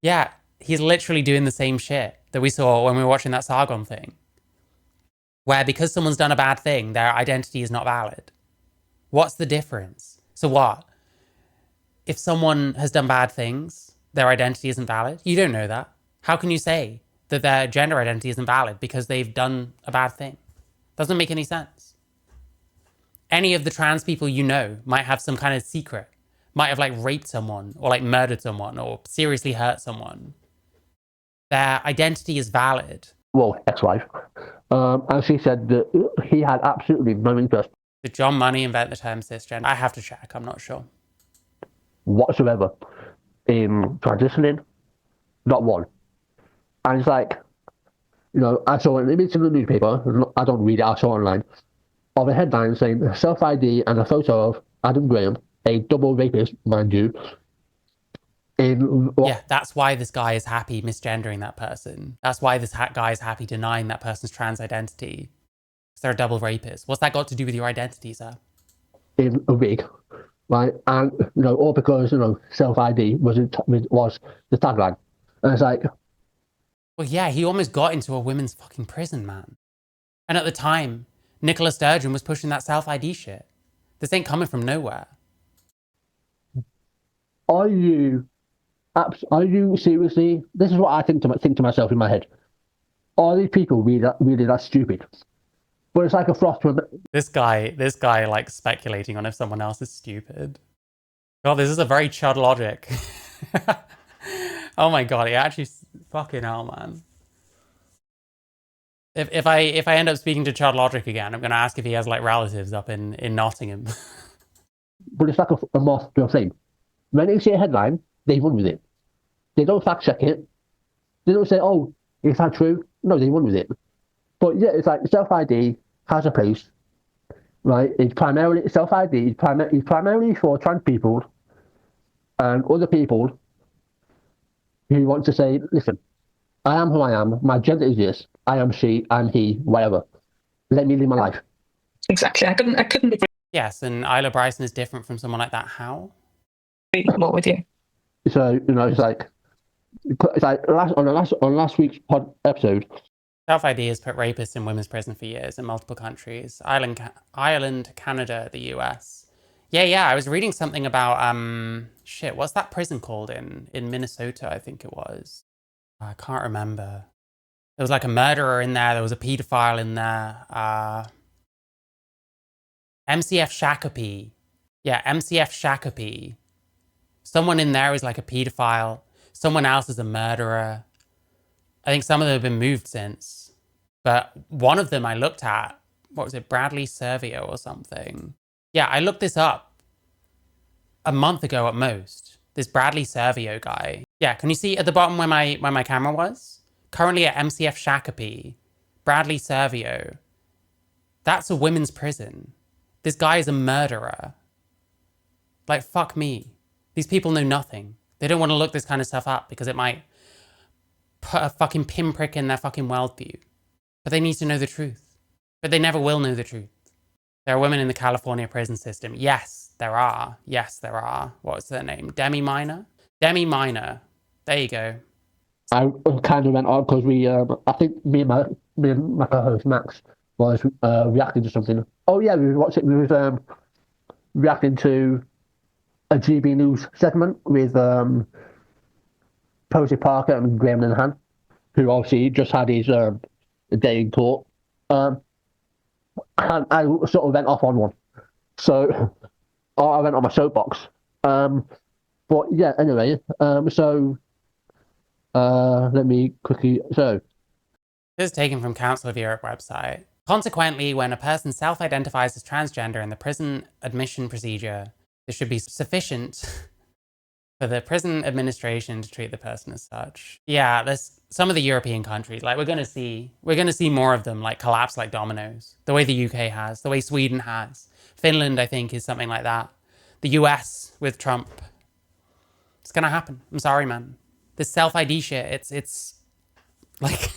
Yeah, he's literally doing the same shit that we saw when we were watching that Sargon thing, where because someone's done a bad thing, their identity is not valid. What's the difference? So what? If someone has done bad things, their identity isn't valid? You don't know that. How can you say that their gender identity isn't valid because they've done a bad thing? Doesn't make any sense. Any of the trans people you know might have some kind of secret, might have like raped someone or like murdered someone or seriously hurt someone. Their identity is valid. Well, ex-wife. And she said that he had absolutely no interest. Did John Money invent the term cisgender? I have to check, I'm not sure. Whatsoever in transitioning, not one. And it's like, I saw an image in the newspaper. I don't read it, I saw it online. of a headline saying self-ID and a photo of Adam Graham, a double rapist, mind you. Yeah, that's why this guy is happy misgendering that person. That's why this guy is happy denying that person's trans identity. Because they're a double rapist. What's that got to do with your identity, sir? In a wig, right? And, all because, self-ID was the tagline. And it's like... Well, yeah, he almost got into a women's fucking prison, man. And at the time, Nicola Sturgeon was pushing that self-ID shit. This ain't coming from nowhere. Are you seriously? This is what I think to myself in my head. Are these people really that stupid? But it's like a frost. This guy, like speculating on if someone else is stupid. God, this is a very chud logic. Oh my god, it actually fucking hell, man. If I end up speaking to Chud Logic again, I'm gonna ask if he has like relatives up in Nottingham. But it's like a moth to a flame. When they see a headline, they run with it. They don't fact check it. They don't say, "Oh, is that true?" No, they run with it. But yeah, it's like self-ID has a place, right? It's primarily self-ID. It's primarily for trans people and other people who want to say, "Listen, I am who I am. My gender is this. I am she. I'm he. Whatever. Let me live my life." Exactly. I couldn't agree Yes, and Isla Bryson is different from someone like that. How? more with you. So it's like on last week's episode. Self-ID has put rapists in women's prison for years in multiple countries: Ireland, Canada, the US. Yeah. I was reading something about what's that prison called in Minnesota? I think it was. I can't remember. There was like a murderer in there. There was a paedophile in there. MCF Shakopee. Yeah, MCF Shakopee. Someone in there is like a paedophile. Someone else is a murderer. I think some of them have been moved since. But one of them I looked at, what was it, Bradley Servio or something? Yeah, I looked this up a month ago at most. This Bradley Servio guy. Yeah, can you see at the bottom where my camera was? Currently at MCF Shakopee, Bradley Servio. That's a women's prison. This guy is a murderer. Like, fuck me. These people know nothing. They don't want to look this kind of stuff up because it might put a fucking pinprick in their fucking worldview. But they need to know the truth. But they never will know the truth. There are women in the California prison system. Yes, there are. Yes, there are. What's their name? Demi Minor? Demi Minor. There you go. I kind of went on because I think me and my co-host Max was reacting to something. Oh yeah, we was reacting to a GB News segment with Posey Parker and Graham Linehan, who obviously just had his day in court. And I sort of went off on one. So I went on my soapbox. But yeah, anyway, let me quickly... So this is taken from Council of Europe website. Consequently, when a person self-identifies as transgender in the prison admission procedure, this should be sufficient for the prison administration to treat the person as such. Yeah, there's some of the European countries, like we're gonna see more of them like collapse like dominoes, the way the UK has, the way Sweden has. Finland, I think, is something like that. The US with Trump. It's gonna happen. I'm sorry, man. This self-ID shit, it's like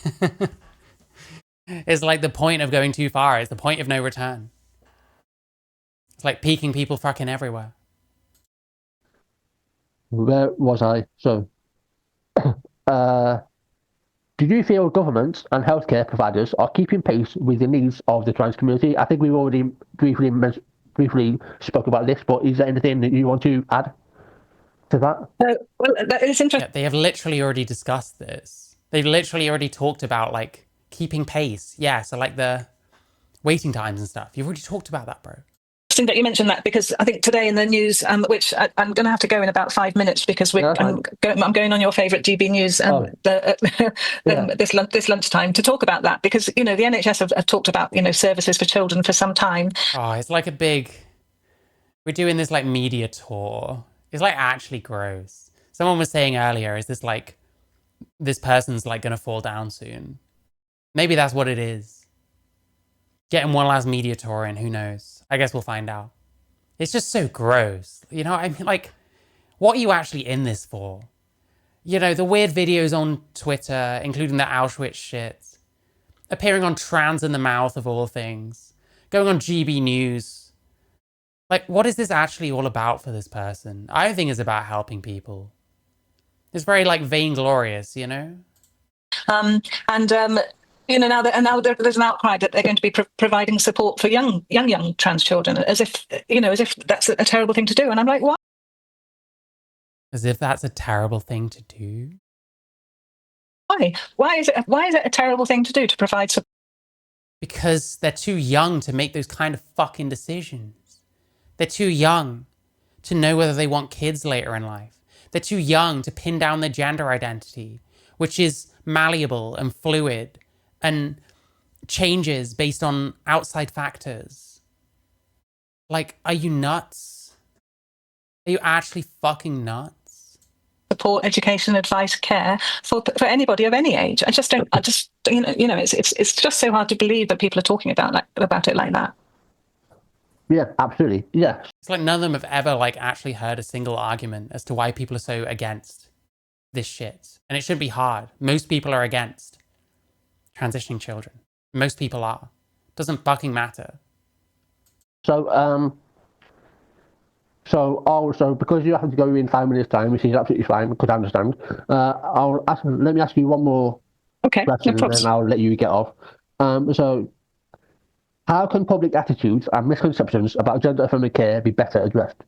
it's like the point of going too far. It's the point of no return. It's like peaking people fucking everywhere. Where was I? So, do you feel governments and healthcare providers are keeping pace with the needs of the trans community? I think we've already briefly spoke about this, but is there anything that you want to add to that? Well, that is interesting. Yeah, they have literally already discussed this. They've literally already talked about like keeping pace. Yeah, so like the waiting times and stuff. You've already talked about that, bro. Interesting that you mentioned that, because I think today in the news, which I'm going to have to go in about 5 minutes because I'm going on your favourite GB News this lunchtime to talk about that, because the NHS have talked about services for children for some time. Oh, it's like we're doing this like media tour. It's like actually gross. Someone was saying earlier, is this like this person's like going to fall down soon? Maybe that's what it is. Getting one last media tour in, who knows? I guess we'll find out. It's just so gross. You know, I mean, like, what are you actually in this for? You know, the weird videos on Twitter, including the Auschwitz shit, appearing on Trans in the Mouth of all things, going on GB News. Like, what is this actually all about for this person? I don't think it's about helping people. It's very, like, vainglorious, you know? You know, now there's an outcry that they're going to be providing support for young trans children, as if that's a terrible thing to do. And I'm like, why? As if that's a terrible thing to do? Why? Why is it a terrible thing to do to provide support? Because they're too young to make those kind of fucking decisions. They're too young to know whether they want kids later in life. They're too young to pin down their gender identity, which is malleable and fluid and changes based on outside factors. Like, are you nuts? Are you actually fucking nuts? Support, education, advice, care for anybody of any age. It's just so hard to believe that people are talking about it like that. Yeah, absolutely. Yeah. It's like none of them have ever like actually heard a single argument as to why people are so against this shit. And it shouldn't be hard. Most people are against transitioning children. Most people are. Doesn't fucking matter. So also, because you have to go in 5 minutes time, which is absolutely fine, because I understand, let me ask you one more question, and then I'll let you get off. So how can public attitudes and misconceptions about gender-affirming care be better addressed?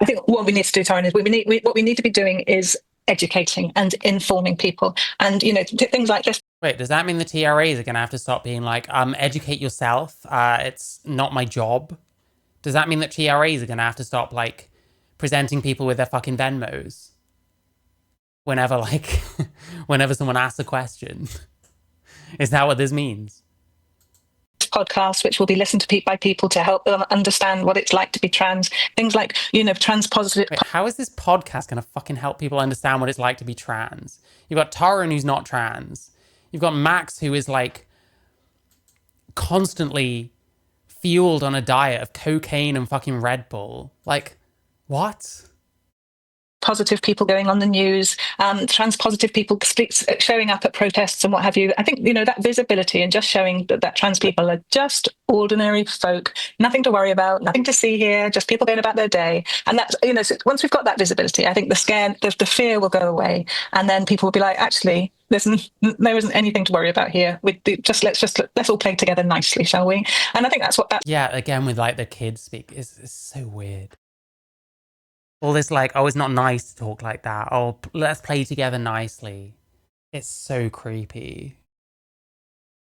I think what we need to do, Taryn, is what we need to be doing is educating and informing people. And, things like this. Wait, does that mean the TRAs are going to have to stop being like, educate yourself? It's not my job. Does that mean that TRAs are going to have to stop, like, presenting people with their fucking Venmos? Whenever someone asks a question? Is that what this means? Podcast, which will be listened to by people to help them understand what it's like to be trans. Things like, trans positive. Wait, how is this podcast going to fucking help people understand what it's like to be trans? You've got Taran, who's not trans. You've got Max, who is, like, constantly fueled on a diet of cocaine and fucking Red Bull. Like, what? Positive people going on the news, trans positive people showing up at protests and what have you. I think, that visibility and just showing that trans people are just ordinary folk, nothing to worry about, nothing to see here, just people going about their day. And that's, so once we've got that visibility, I think the fear will go away. And then people will be like, actually, there isn't anything to worry about here. Let's all play together nicely, shall we? And I think that's what that. Yeah, again, with like the kids speak, it's so weird. All this like, oh, it's not nice to talk like that. Oh, let's play together nicely. It's so creepy.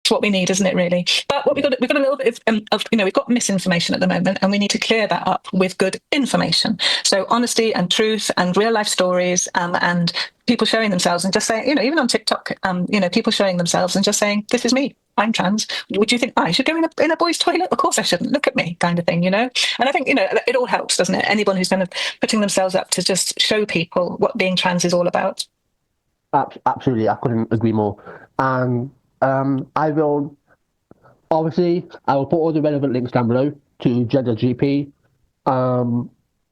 It's what we need, isn't it, really? But what we've got a little bit of we've got misinformation at the moment, and we need to clear that up with good information. So honesty and truth and real life stories, and people showing themselves and just saying, even on TikTok, people showing themselves and just saying, this is me. I'm trans. Would you think I should go in a boys' toilet? Of course I shouldn't. Look at me, kind of thing, And I think, it all helps, doesn't it? Anyone who's kind of putting themselves up to just show people what being trans is all about. Absolutely, I couldn't agree more. And I will put all the relevant links down below to Gender GP,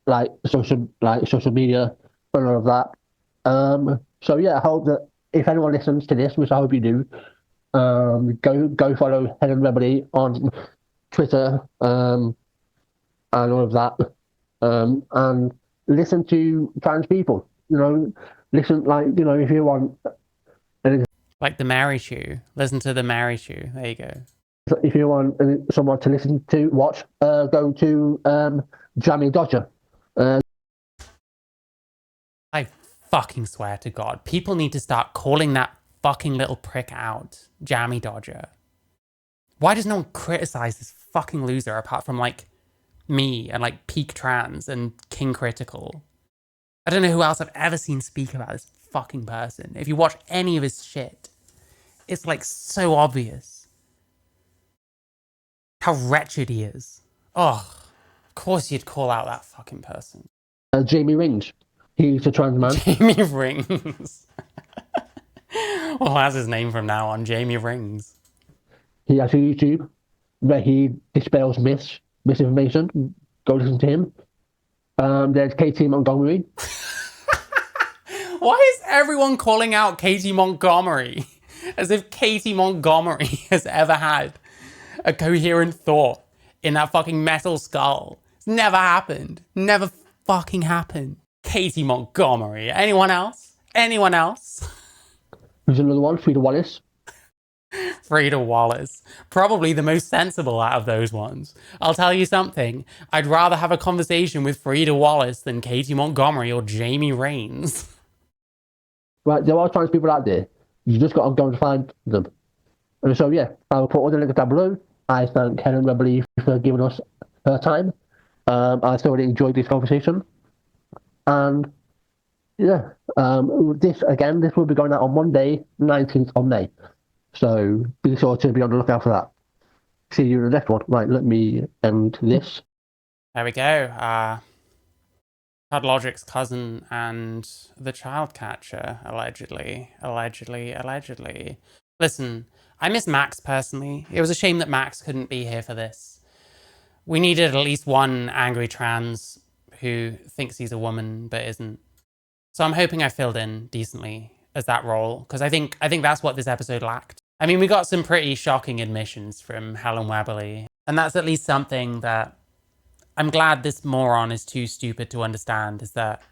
like social media and all of that. So yeah, I hope that if anyone listens to this, which I hope you do, go follow Helen Webberley on Twitter, and all of that, and listen to trans people. Listen, if you want. Like the Mary Shoe. Listen to the Mary Shoe. There you go. If you want someone to listen to, watch, go to Jammy Dodger. I fucking swear to God, people need to start calling that fucking little prick out, Jammy Dodger. Why does no one criticize this fucking loser apart from like me and like Peak Trans and King Critical? I don't know who else I've ever seen speak about this fucking person. If you watch any of his shit, it's like so obvious how wretched he is. Oh, of course you'd call out that fucking person. Jamie Rings. He's a trans man. Jamie Rings. Well, that's his name from now on, Jamie Rings. He has a YouTube. where he dispels misinformation. Go listen to him. There's Katie Montgomery. Why is everyone calling out Katie Montgomery? As if Katie Montgomery has ever had a coherent thought in that fucking metal skull. It's never happened. Never fucking happened. Katie Montgomery. Anyone else? Anyone else? Who's another one? Frida Wallace. Frida Wallace. Probably the most sensible out of those ones. I'll tell you something. I'd rather have a conversation with Frida Wallace than Katie Montgomery or Jamie Raines. Right, there are trans people out there. You just got to go and find them. And so, yeah, I will put all the links down below. I thank Helen Webberley for giving us her time. I thoroughly enjoyed this conversation. And, yeah, this will be going out on Monday, 19th of May. So be sure to be on the lookout for that. See you in the next one. Right, let me end this. There we go. Logic's cousin and the child catcher, allegedly. Listen, I miss Max personally. It was a shame that Max couldn't be here for this. We needed at least one angry trans who thinks he's a woman but isn't. So I'm hoping I filled in decently as that role, because I think that's what this episode lacked. I mean, we got some pretty shocking admissions from Helen Webberley, and that's at least something that I'm glad this moron is too stupid to understand, is that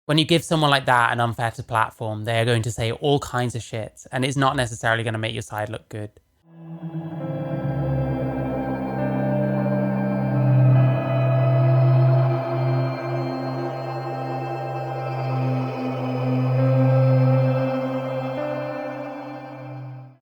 when you give someone like that an unfettered platform, they are going to say all kinds of shit, and it's not necessarily going to make your side look good.